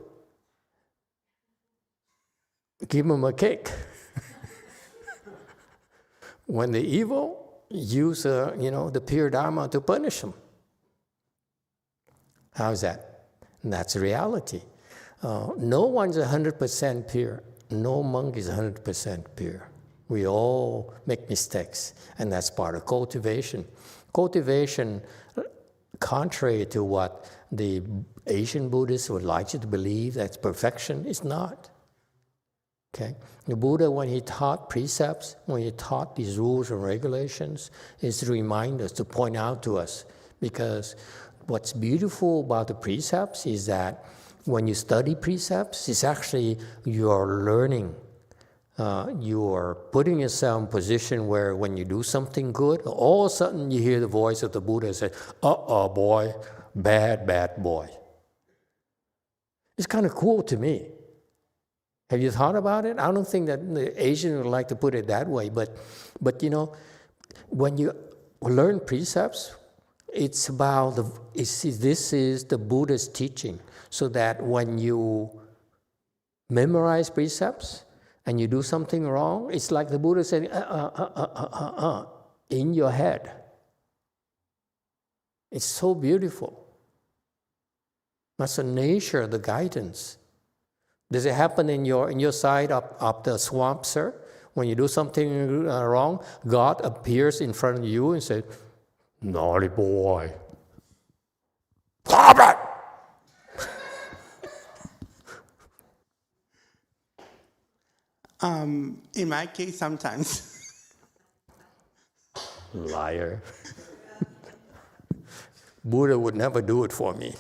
give them a cake. When they're evil, use the pure Dharma to punish them. How's that? And that's reality. No one's 100% pure. No monk is 100% pure. We all make mistakes, and that's part of cultivation. Cultivation, contrary to what the Asian Buddhists would like you to believe, that's perfection, it's not. Okay? The Buddha, when he taught precepts, when he taught these rules and regulations, is to remind us, to point out to us, because what's beautiful about the precepts is that when you study precepts, it's actually you're learning. You're putting yourself in a position where when you do something good, all of a sudden you hear the voice of the Buddha say, uh-oh, boy, bad boy. It's kind of cool to me. Have you thought about it? I don't think that the Asians would like to put it that way, but when you learn precepts, it's about this is the Buddha's teaching, so that when you memorize precepts and you do something wrong, it's like the Buddha said, in your head. It's so beautiful. That's the nature of the guidance. Does it happen in your side of the swamp, sir? When you do something wrong, God appears in front of you and says, naughty boy. Stop it! In my case, sometimes. Liar. Buddha would never do it for me.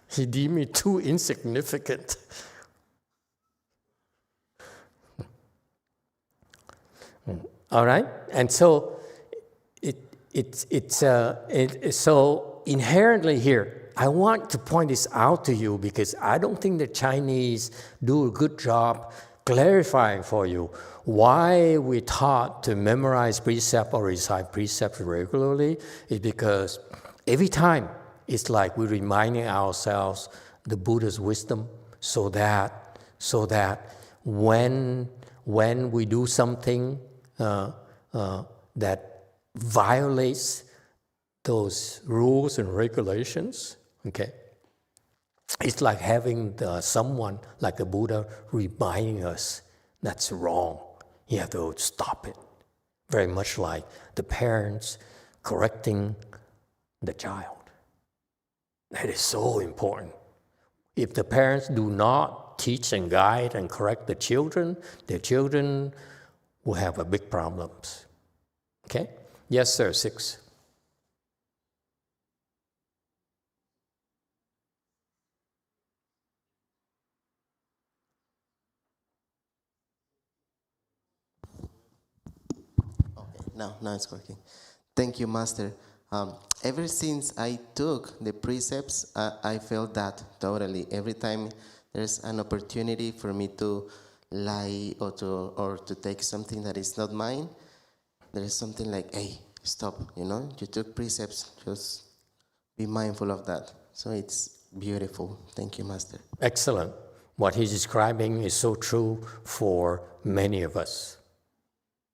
He deemed me too insignificant. All right? And so so inherently here, I want to point this out to you because I don't think the Chinese do a good job clarifying for you why we're taught to memorize precept or recite precepts regularly is because every time it's like we're reminding ourselves the Buddha's wisdom so that when we do something that violates those rules and regulations, okay, it's like having someone like the Buddha reminding us That's wrong. You have to stop it. Very much like the parents correcting the child. That is so important. If the parents do not teach and guide and correct the children, their children will have a big problems. Okay? Yes, sir, 6. Okay, now it's working. Thank you, Master. Ever since I took the precepts, I felt that totally. Every time there's an opportunity for me to lie or to take something that is not mine, there is something like, hey, stop, you took precepts, just be mindful of that. So it's beautiful. Thank you, Master. Excellent. What he's describing is so true for many of us.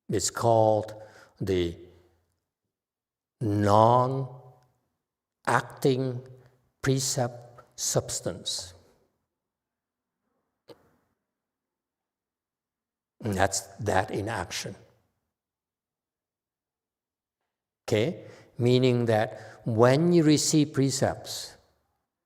It's called the non-acting precept substance. And that's that in action. Okay? Meaning that when you receive precepts,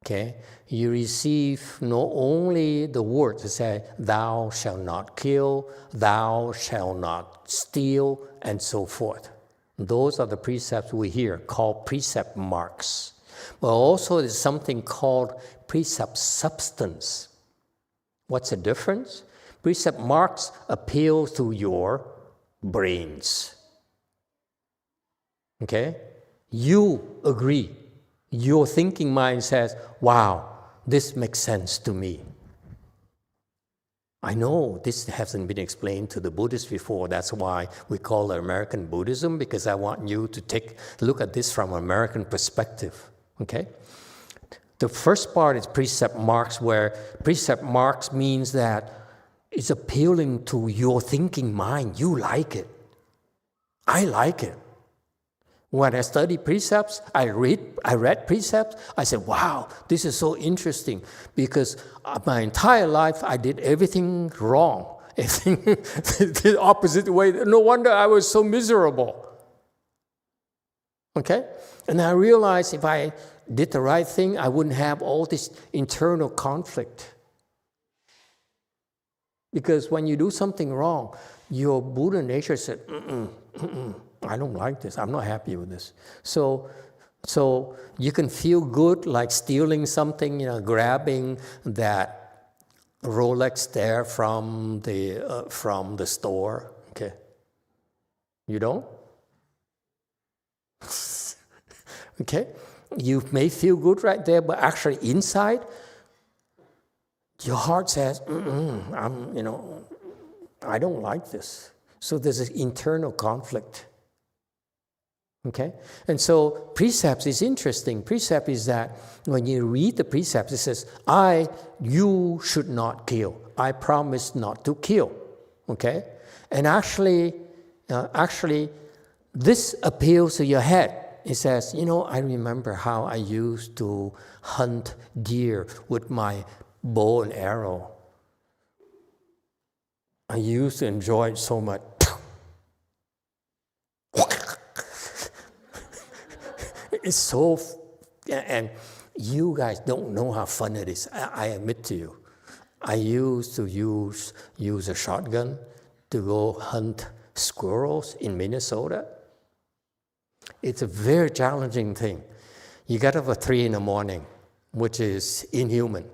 okay, you receive not only the word to say, thou shalt not kill, thou shalt not steal, and so forth. Those are the precepts we hear, called precept marks. But also there's something called precept substance. What's the difference? Precept marks appeal to your brains. Okay? You agree. Your thinking mind says, wow, this makes sense to me. I know this hasn't been explained to the Buddhists before. That's why we call it American Buddhism, because I want you to look at this from an American perspective. Okay? The first part is precept marks, where precept marks means that it's appealing to your thinking mind. You like it. I like it. When I study precepts, I read precepts, I said, wow, this is so interesting, because my entire life I did everything wrong, everything the opposite way. No wonder I was so miserable. Okay? And I realized if I did the right thing, I wouldn't have all this internal conflict. Because when you do something wrong, your Buddha nature said, I don't like this. I'm not happy with this. So you can feel good like stealing something, grabbing that Rolex there from the store. Okay, you don't. Okay, you may feel good right there, but actually inside, your heart says, I don't like this. So there's an internal conflict. Okay? And so precepts is interesting. Precept is that when you read the precepts, it says, you should not kill. I promise not to kill. Okay? And actually, this appeals to your head. It says, I remember how I used to hunt deer with my bow and arrow. I used to enjoy it so much. It's so, and you guys don't know how fun it is. I admit to you. I used to use a shotgun to go hunt squirrels in Minnesota. It's a very challenging thing. You get up at 3 a.m, which is inhuman.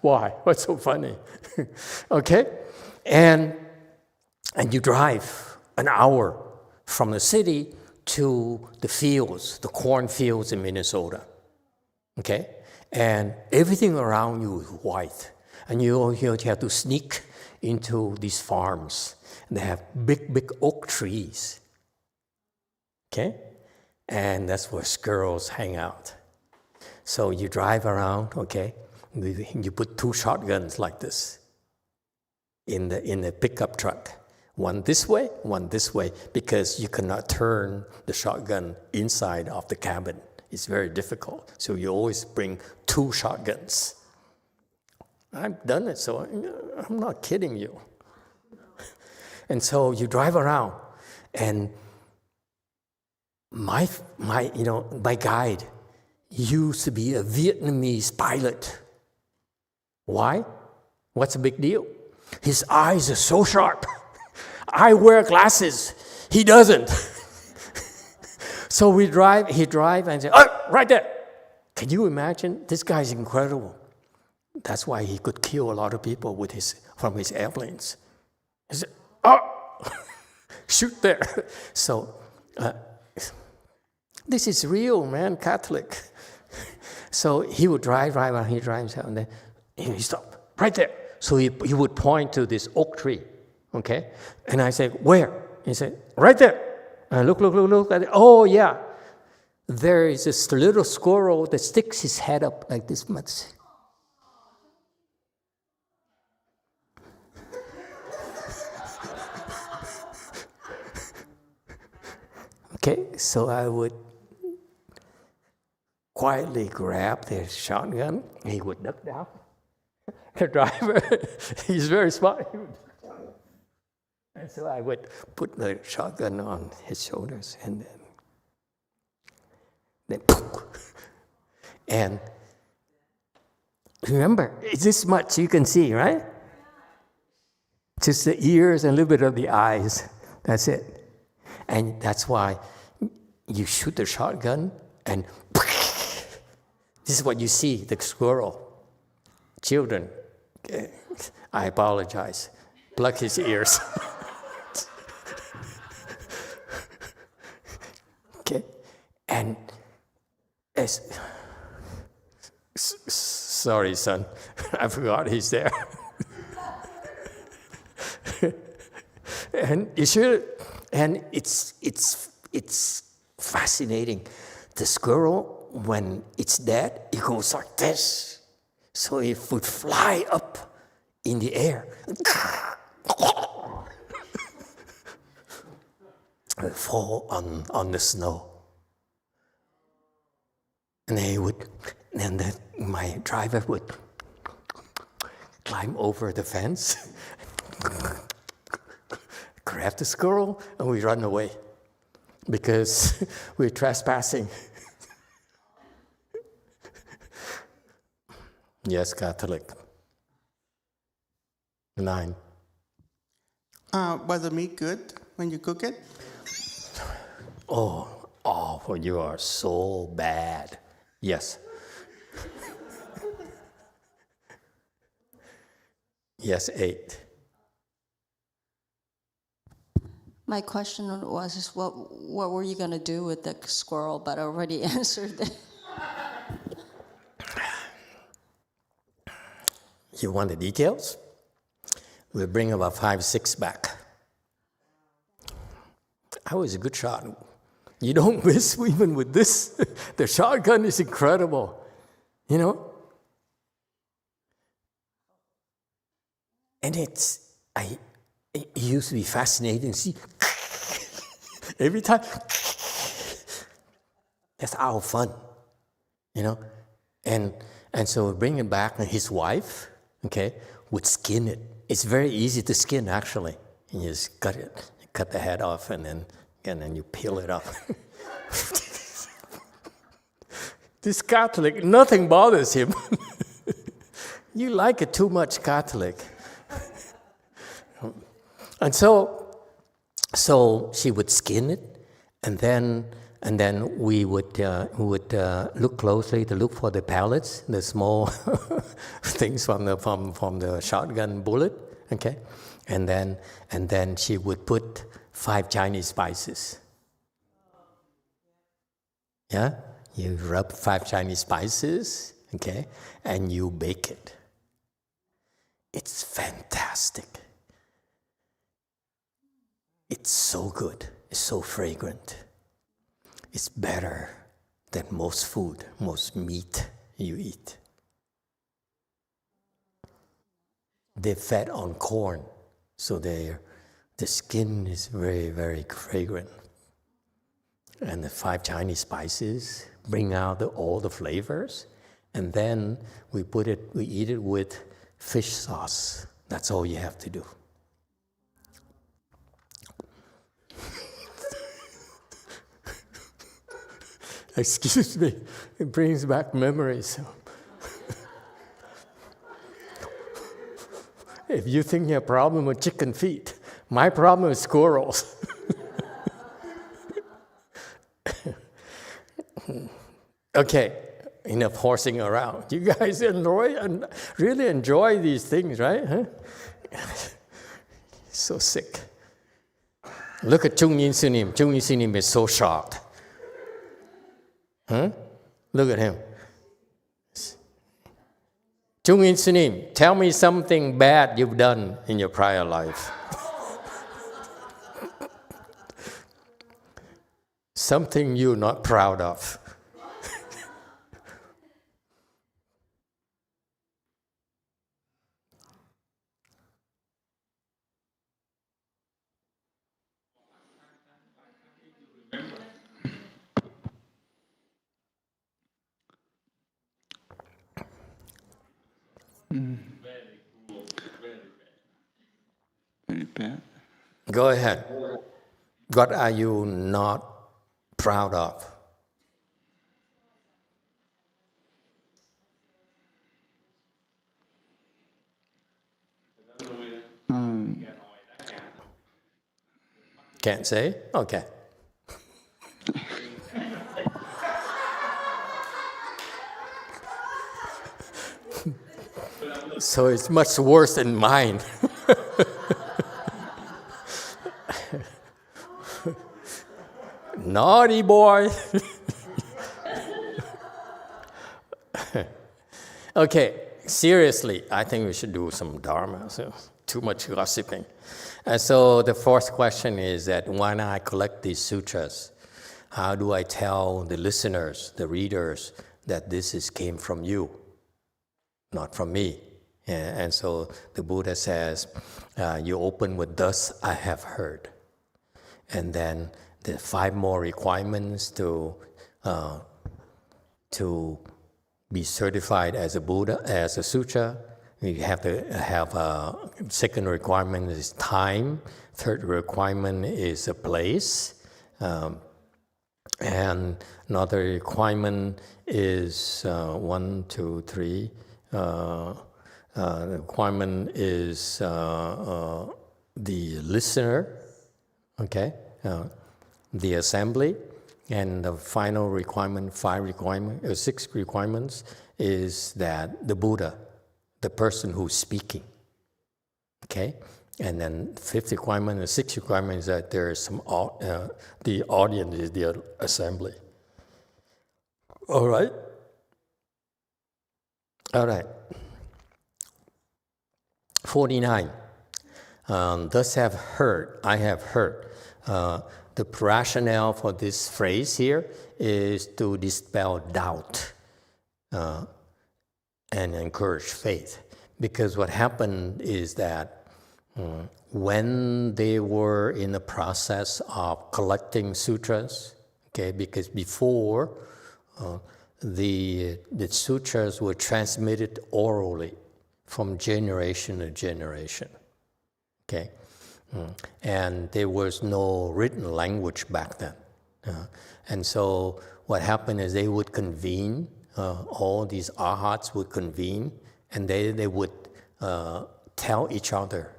Why? What's so funny? Okay? And you drive an hour from the city to the fields, the cornfields in Minnesota. Okay? And everything around you is white. And you have to sneak into these farms. They have big oak trees. Okay? And that's where squirrels hang out. So you drive around, okay? You put 2 shotguns like this in the pickup truck. One this way, because you cannot turn the shotgun inside of the cabin. It's very difficult. So you always bring 2 shotguns. I've done it, so I'm not kidding you. And so you drive around, and my guide used to be a Vietnamese pilot. Why? What's the big deal? His eyes are so sharp. I wear glasses. He doesn't. So he drive and say, oh, right there. Can you imagine? This guy's incredible. That's why he could kill a lot of people from his airplanes. He said, oh, shoot there. So this is real, man, Catholic. So he would drive, and he drives out, and then he stopped right there. So he would point to this oak tree, okay? And I said, where? He said, right there. And look. Oh, yeah. There is this little squirrel that sticks his head up like this much. Okay, so I would quietly grab the shotgun. He would duck down. The driver, he's very smart. And so I would put the shotgun on his shoulders, and then poof. And remember, it's this much you can see, right? Just the ears and a little bit of the eyes. That's it. And that's why you shoot the shotgun, and this is what you see, the squirrel. Children, I apologize, plug his ears. Okay, and sorry, son, I forgot he's there. And you should, and it's fascinating. The squirrel, when it's dead, it goes like this. So it would fly up in the air. Fall on the snow. And my driver would climb over the fence, grab the squirrel, and we run away because we're trespassing. Yes, Catholic. 9. Was the meat good when you cook it? Oh, you are so bad. Yes. Yes, 8. My question was, what were you going to do with the squirrel? But I already answered it. You want the details? We'll bring about 5, 6 back. I was a good shot. You don't miss even with this. The shotgun is incredible, you know? And it used to be fascinating to see. Every time. That's our fun, you know? And so we bring it back, and his wife, okay, would skin it. It's very easy to skin, actually. You just cut it, cut the head off, and then you peel it off. This Catholic, nothing bothers him. You like it too much, Catholic. And so she would skin it, and then we would look closely to look for the pellets, the small things from the shotgun bullet, okay, and then she would put 5 Chinese spices. Yeah, you rub 5 Chinese spices, okay, and you bake it. It's fantastic. It's so good. It's so fragrant. It's better than most food, most meat you eat. They're fed on corn, so the skin is very, very fragrant. And the 5 Chinese spices bring out all the flavors, and then we eat it with fish sauce. That's all you have to do. Excuse me, it brings back memories. If you think you have a problem with chicken feet, my problem is squirrels. Okay, enough horsing around. You guys really enjoy these things, right? Huh? So sick. Look at Chung Yin Sunim. Chung Yin Sunim is so shocked. Huh? Look at him. Chung Yin Sunim, tell me something bad you've done in your prior life. Something you're not proud of. Very bad. Go ahead. What are you not proud of? Can't say? Okay. So it's much worse than mine. Naughty boy. Okay, seriously, I think we should do some Dharma. So too much gossiping. And so the fourth question is that when I collect these sutras, how do I tell the listeners, the readers, that this came from you, not from me? And so the Buddha says, you open with "Thus I have heard," and then the 5 more requirements to be certified as a Buddha, as a sutra. You have to have a second requirement is time. Third requirement is a place. And another requirement is 1, 2, 3. The requirement is the listener, okay, the assembly, and the final requirement, 6 requirements, is that the Buddha, the person who's speaking, okay? And then 5th requirement, the 6th requirement is that there is some, the audience is the assembly. All right? All right. 49. Thus have heard, I have heard. The rationale for this phrase here is to dispel doubt and encourage faith. Because what happened is that when they were in the process of collecting sutras, okay, because before the sutras were transmitted orally from generation to generation, okay? And there was no written language back then. And so what happened is they would convene, all these arhats would convene, and they would tell each other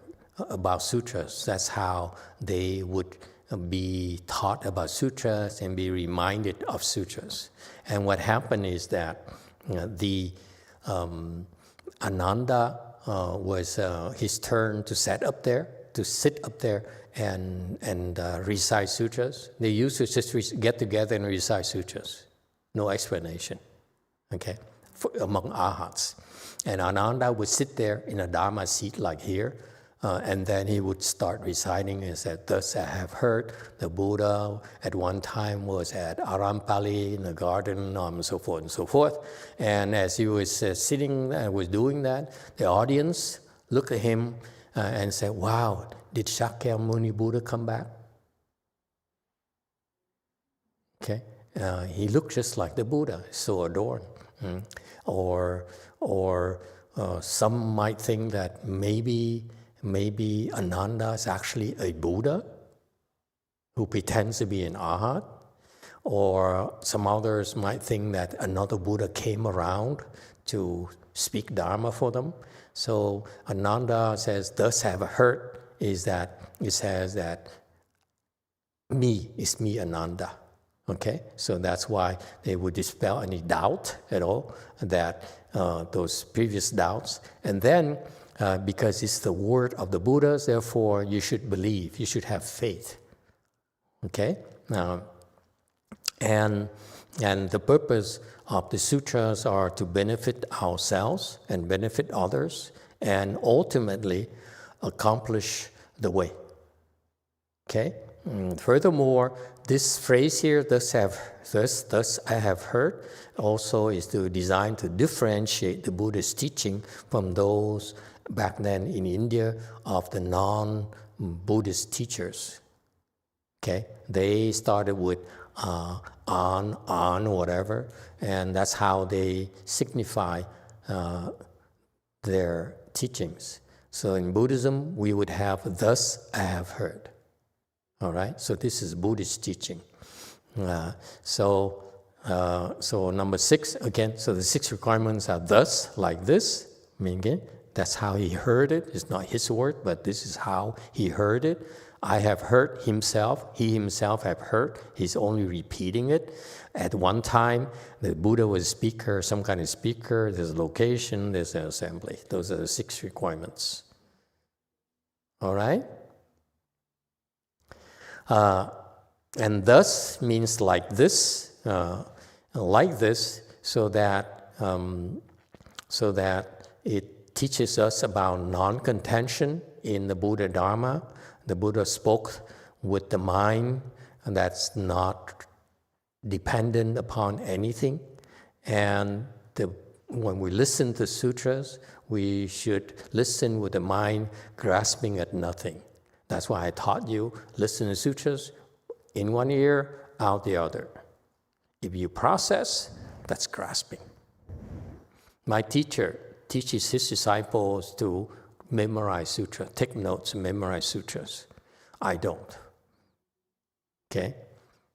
about sutras. That's how they would be taught about sutras and be reminded of sutras. And what happened is that the Ananda was his turn to sit up there and recite sutras. They used to just get together and recite sutras, no explanation, okay, among arhats. And Ananda would sit there in a Dharma seat like here, and then he would start reciting and said, "Thus I have heard the Buddha at one time was at Arampali in the garden," and so forth and so forth. And as he was sitting and was doing that, the audience looked at him and said, "Wow, did Shakyamuni Buddha come back?" Okay, he looked just like the Buddha, so adorned. Or some might think that maybe Ananda is actually a Buddha who pretends to be an Arhat, or some others might think that another Buddha came around to speak Dharma for them. So Ananda says, thus have heard, is that it says that me is me, Ananda. Okay, so that's why they would dispel any doubt at all, that those previous doubts. And then, because it's the word of the Buddhas, therefore you should believe, you should have faith. Okay, and the purpose of the sutras are to benefit ourselves and benefit others, and ultimately accomplish the way. Okay. Furthermore, this phrase here, thus I have heard, also is designed to differentiate the Buddhist teaching from those back then in India of the non-Buddhist teachers. Okay, they started with on, whatever, and that's how they signify their teachings. So in Buddhism, we would have, thus I have heard. All right, so this is Buddhist teaching. So number 6, again, so the 6 requirements are thus, like this, meaning that's how he heard it. It's not his word, but this is how he heard it. I have heard himself, he himself have heard, he's only repeating it. At one time, the Buddha was a speaker, some kind of speaker, there's a location, there's an assembly. Those are the 6 requirements. All right? And thus means like this, so that it teaches us about non-contention in the Buddha Dharma. The Buddha spoke with the mind that's not dependent upon anything. And when we listen to sutras, we should listen with the mind grasping at nothing. That's why I taught you, listen to sutras, in one ear, out the other. If you process, that's grasping. My teacher teaches his disciples to memorize sutra, take notes, memorize sutras. I don't. Okay?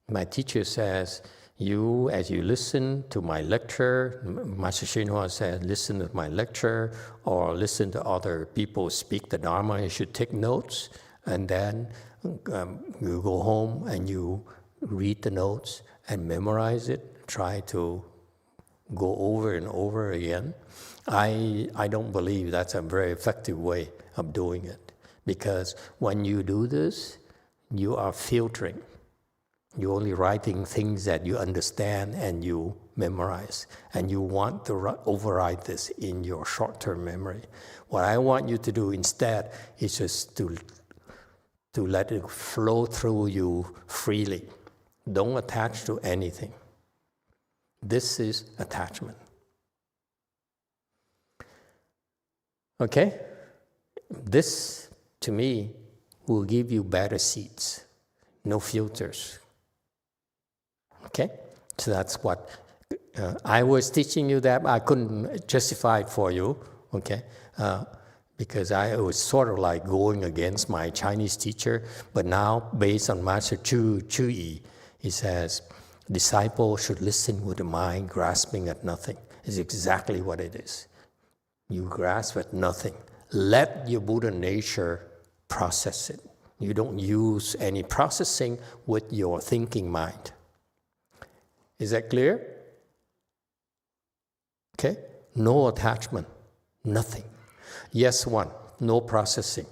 My teacher says, as you listen to my lecture, Master YongHua said, listen to my lecture, or listen to other people speak the Dharma, you should take notes. And then you go home and you read the notes and memorize it, try to go over and over again. I don't believe that's a very effective way of doing it, because when you do this, you are filtering. You're only writing things that you understand and you memorize, and you want to override this in your short-term memory. What I want you to do instead is just to let it flow through you freely. Don't attach to anything. This is attachment. Okay? This, to me, will give you better seats. No filters. Okay? So that's what I was teaching you that. I couldn't justify it for you. Okay? Because I was sort of like going against my Chinese teacher, but now based on Master Chu Yi, he says, disciple should listen with the mind grasping at nothing. It's exactly what it is. You grasp at nothing. Let your Buddha nature process it. You don't use any processing with your thinking mind. Is that clear? Okay? No attachment, nothing. Yes, one, no processing.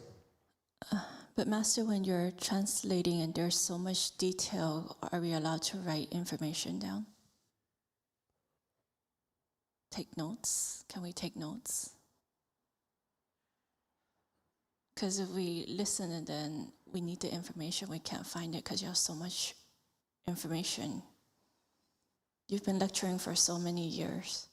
But Master, when you're translating and there's so much detail, are we allowed to write information down? Take notes? Can we take notes? Because if we listen and then we need the information, we can't find it because you have so much information. You've been lecturing for so many years.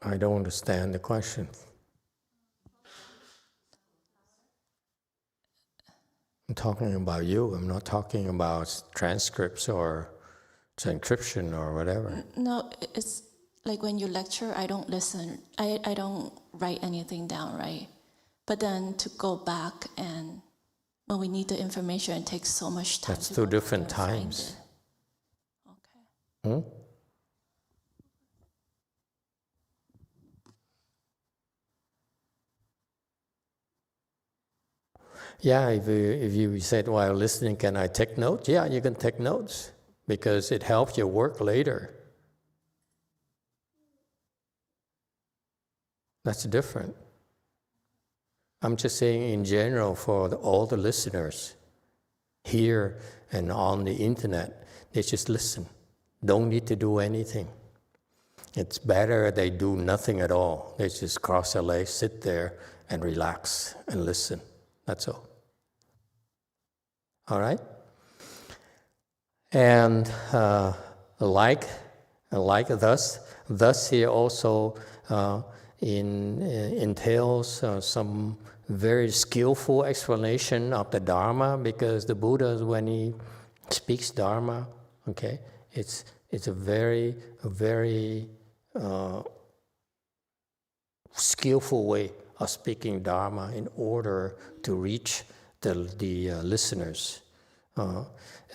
I don't understand the question. I'm talking about you. I'm not talking about transcripts or Transcription or whatever. No, it's like when you lecture, I don't listen. I don't write anything down, right? But then to go back and when we need the information, it takes so much time. That's to two go different back and find times. it. Okay. Hmm? Yeah, if you said while listening, can I take notes? Yeah, you can take notes because it helps your work later. That's different. I'm just saying in general for all the listeners here and on the internet, they just listen. Don't need to do anything. It's better they do nothing at all. They just cross their legs, sit there and relax and listen. That's all. All right? And like thus here also entails some very skillful explanation of the Dharma, because the Buddha, when he speaks Dharma, okay, it's a very skillful way of speaking Dharma in order to reach the listeners.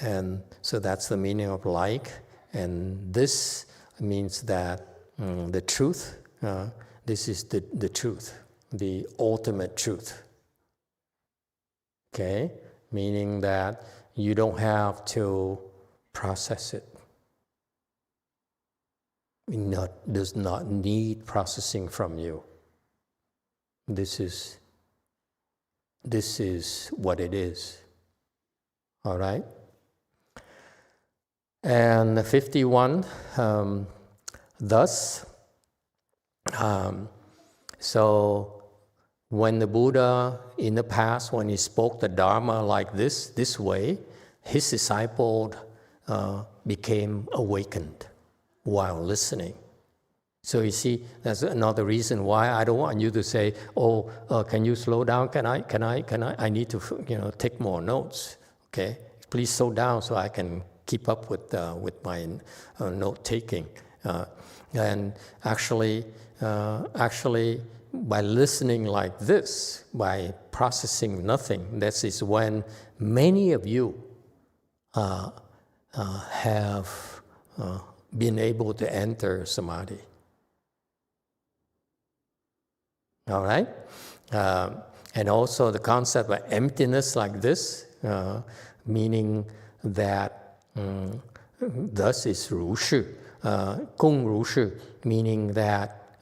And so that's the meaning of like. And this means that the truth, this is the truth, the ultimate truth. Okay? Meaning that you don't have to process it. It does not need processing from you. This is what it is. All right? And 51, thus, so when the Buddha in the past, when he spoke the Dharma like this way, his disciple became awakened while listening. So you see, that's another reason why I don't want you to say, can you slow down? Can I need to take more notes. Okay, please slow down so I can keep up with my note taking. And actually, by listening like this, by processing nothing, this is when many of you have been able to enter samadhi. All right, and also the concept of emptiness like this, meaning that thus is ru shi, kung ru shi, meaning that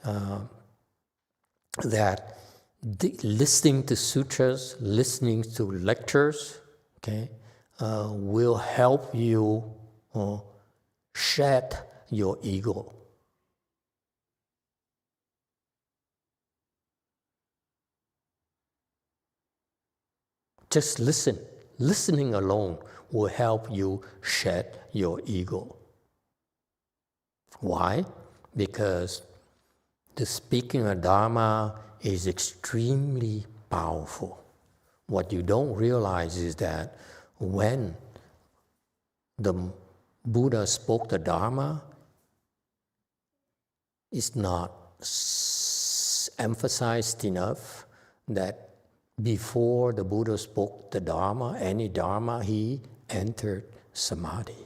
listening to sutras, listening to lectures, okay, will help you shed your ego. Just listen. Listening alone will help you shed your ego. Why? Because the speaking of Dharma is extremely powerful. What you don't realize is that when the Buddha spoke the Dharma, it's not emphasized enough that before the Buddha spoke the Dharma, any Dharma, he entered samadhi.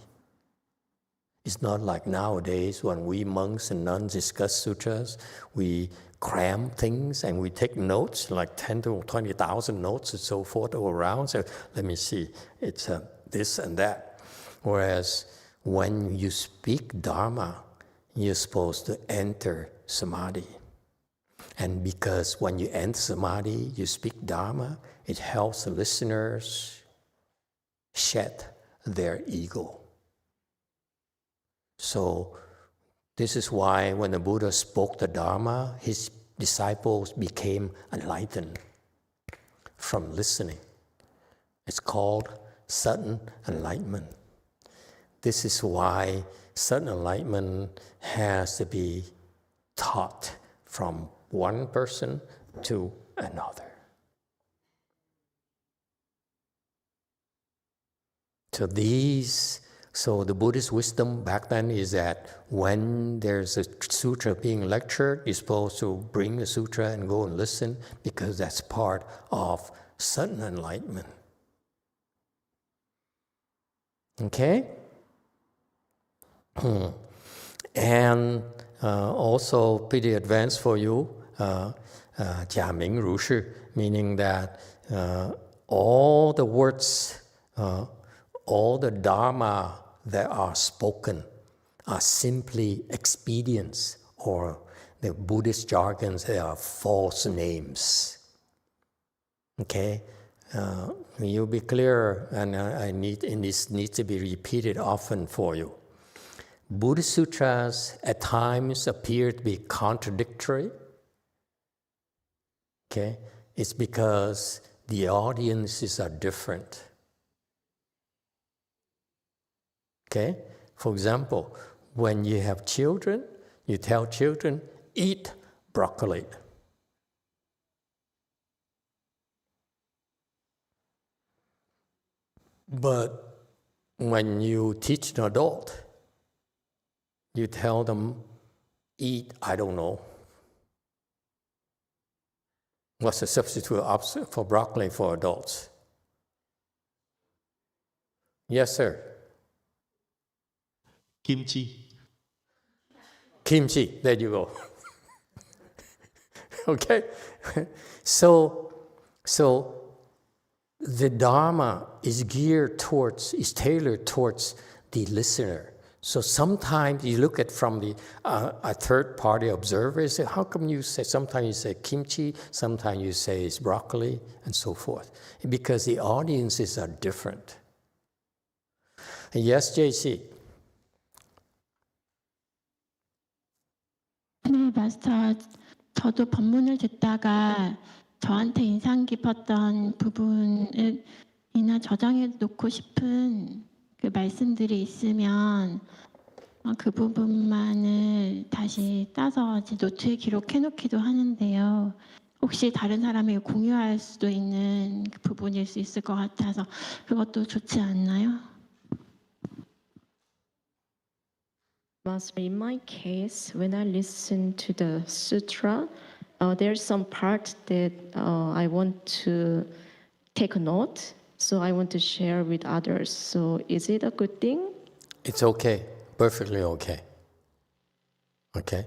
It's not like nowadays when we monks and nuns discuss sutras, we cram things and we take notes, like 10 to 20,000 notes and so forth all around. So let me see, it's this and that. Whereas when you speak Dharma, you're supposed to enter samadhi. And because when you enter samadhi, you speak Dharma, it helps the listeners shed their ego. So this is why when the Buddha spoke the Dharma, his disciples became enlightened from listening. It's called sudden enlightenment. This is why sudden enlightenment has to be taught from one person to another. So these So the Buddhist wisdom back then is that when there's a sutra being lectured, you're supposed to bring the sutra and go and listen, because that's part of sudden enlightenment. Okay? And also pretty advanced for you, Jia Ming Ru Shi, meaning that all the words, all the Dharma that are spoken are simply expedients, or the Buddhist jargons, they are false names. Okay? You'll be clear, and this needs to be repeated often for you. Buddhist sutras at times appear to be contradictory. Okay? It's because the audiences are different. Okay? For example, when you have children, you tell children, eat broccoli. But when you teach an adult, you tell them, eat, I don't know. What's the substitute for broccoli for adults? Yes, sir. Kimchi. Kimchi, there you go. Okay? So the Dharma is tailored towards the listener. So sometimes you look at from the a third-party observer and say, how come you say, sometimes you say kimchi, sometimes you say it's broccoli, and so forth. Because the audiences are different. Yes, JC? 네, 마스터. 저도 법문을 듣다가 저한테 인상 깊었던 부분이나 저장해 놓고 싶은 그 말씀들이 있으면 그 부분만을 다시 따서 제 노트에 기록해 놓기도 하는데요. 혹시 다른 사람에게 공유할 수도 있는 그 부분일 수 있을 것 같아서 그것도 좋지 않나요? Master, in my case, when I listen to the sutra, there's some part that I want to take a note, so I want to share with others. So is it a good thing? It's okay, perfectly okay. Okay?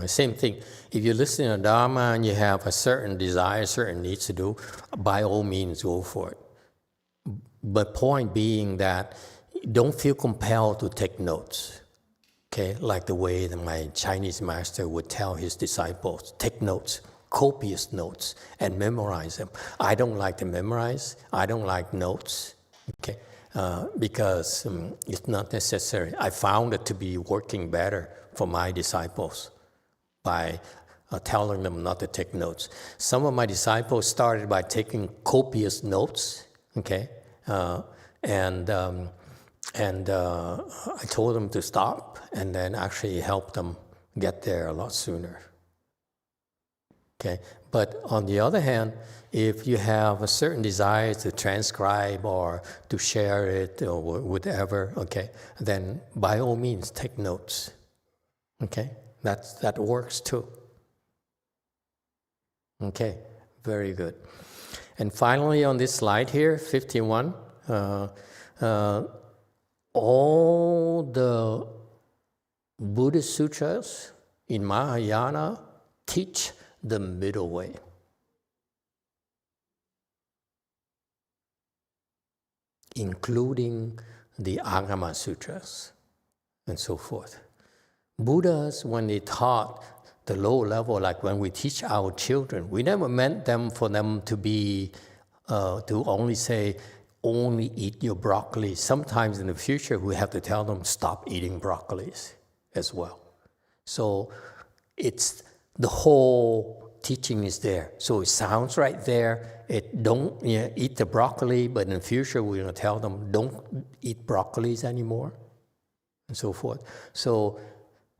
Same thing. If you listen to Dharma and you have a certain desire, certain needs to do, by all means go for it. But point being that don't feel compelled to take notes. Okay, like the way that my Chinese master would tell his disciples, take notes, copious notes, and memorize them. I don't like to memorize. I don't like notes, okay, because it's not necessary. I found it to be working better for my disciples by telling them not to take notes. Some of my disciples started by taking copious notes, okay, and I told them to stop, and then actually helped them get there a lot sooner. Okay, but on the other hand, if you have a certain desire to transcribe or to share it or whatever, okay, then by all means take notes. Okay, that works too. Okay, very good. And finally, on this slide here, 51. All the Buddhist sutras in Mahayana teach the middle way. Including the Agama sutras and so forth. Buddhas, when they taught the low level, like when we teach our children, we never meant for them to be, to only say, only eat your broccoli. Sometimes in the future, we have to tell them, stop eating broccolis as well. So it's the whole teaching is there. So it sounds right there. Don't eat the broccoli, but in the future, we're going to tell them, don't eat broccolis anymore, and so forth. So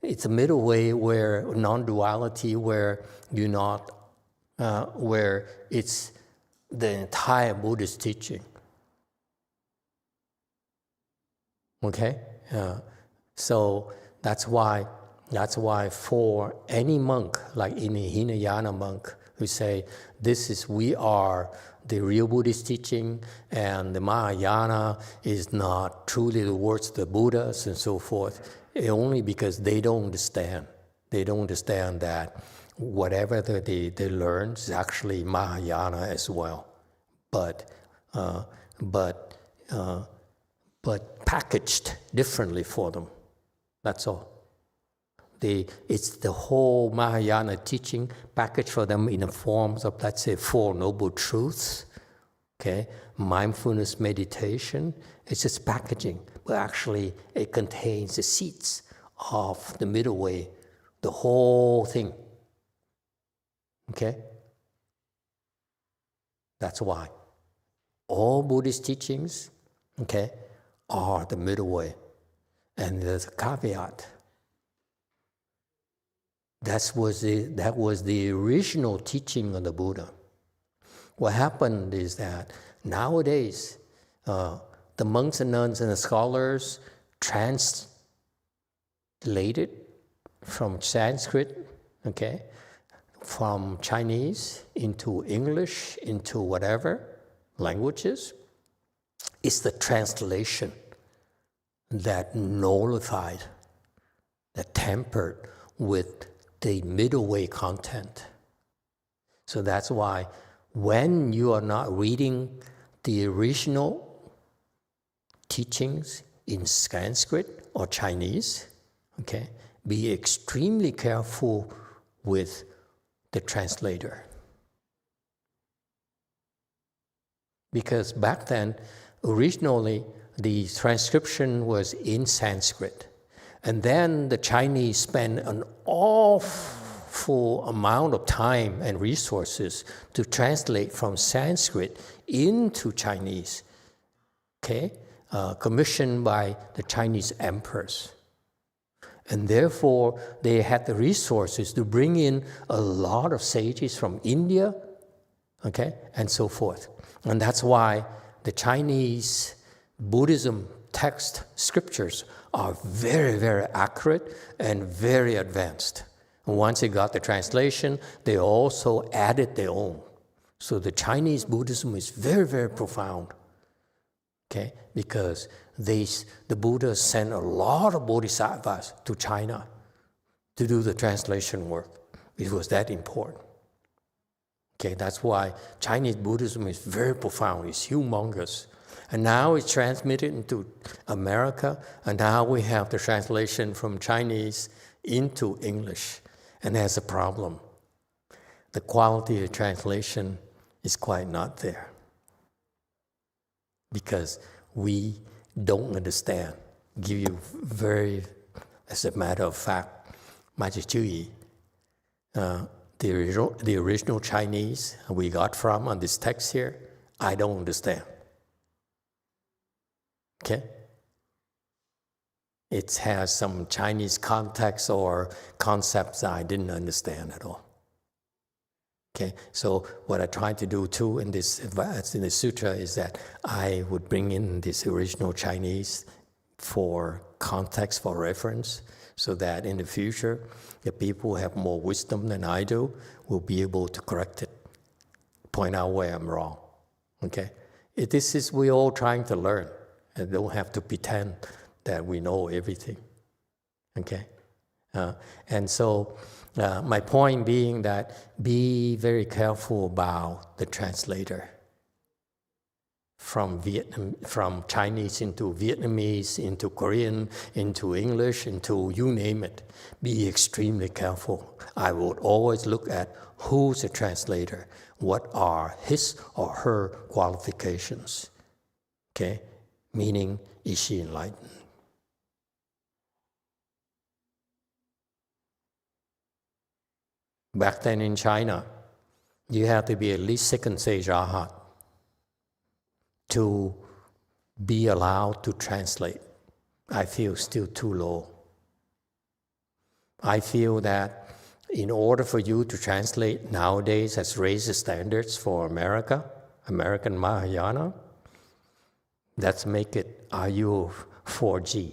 it's a middle way where non-duality, where you're not, where it's the entire Buddhist teaching. Okay, so that's why for any monk, like in a Hinayana monk, who say we are the real Buddhist teaching, and the Mahayana is not truly the words of the Buddhas and so forth, only because they don't understand. They don't understand that whatever they learn is actually Mahayana as well, but packaged differently for them. That's all. It's the whole Mahayana teaching packaged for them in the forms of, let's say, 4 Noble Truths, okay? Mindfulness meditation. It's just packaging, but actually it contains the seeds of the middle way, the whole thing, okay? That's why all Buddhist teachings, okay, are the middle way. And there's a caveat. That was the original teaching of the Buddha. What happened is that nowadays, the monks and nuns and the scholars translated from Sanskrit, okay, from Chinese into English, into whatever languages. It's the translation that nullified, that tempered with the middle way content. So that's why when you are not reading the original teachings in Sanskrit or Chinese, okay, be extremely careful with the translator. Because back then, originally, the transcription was in Sanskrit. And then the Chinese spent an awful amount of time and resources to translate from Sanskrit into Chinese, okay? Commissioned by the Chinese emperors. And therefore, they had the resources to bring in a lot of sages from India, okay, and so forth. And that's why the Chinese Buddhism text scriptures are very, very accurate and very advanced. And once they got the translation, they also added their own. So the Chinese Buddhism is very, very profound, okay? Because the Buddha sent a lot of bodhisattvas to China to do the translation work. It was that important. Okay, that's why Chinese Buddhism is very profound, it's humongous. And now it's transmitted into America, and now we have the translation from Chinese into English. And there's a problem. The quality of translation is quite not there. Because we don't understand. Give you as a matter of fact, the original Chinese we got from on this text here, I don't understand. Okay? It has some Chinese context or concepts I didn't understand at all. Okay, so what I try to do too in the sutra is that I would bring in this original Chinese for context, for reference, so that in the future, the people who have more wisdom than I do will be able to correct it, point out where I'm wrong. Okay, we're all trying to learn, and don't have to pretend that we know everything. Okay, and so. My point being that be very careful about the translator. From Chinese into Vietnamese, into Korean, into English, into you name it. Be extremely careful. I would always look at who's the translator. What are his or her qualifications? Okay? Meaning, is she enlightened? Back then in China, you have to be at least second stage Arhat to be allowed to translate. I feel still too low. I feel that in order for you to translate nowadays has raised the standards for American Mahayana. Let's make it, are you 4G.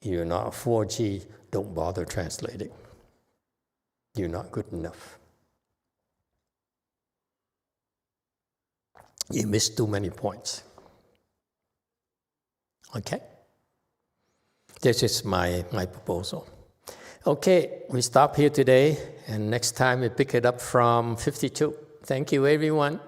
If you're not 4G, don't bother translating. You're not good enough. You missed too many points. Okay? This is my proposal. Okay, we stop here today, and next time we pick it up from 52. Thank you, everyone.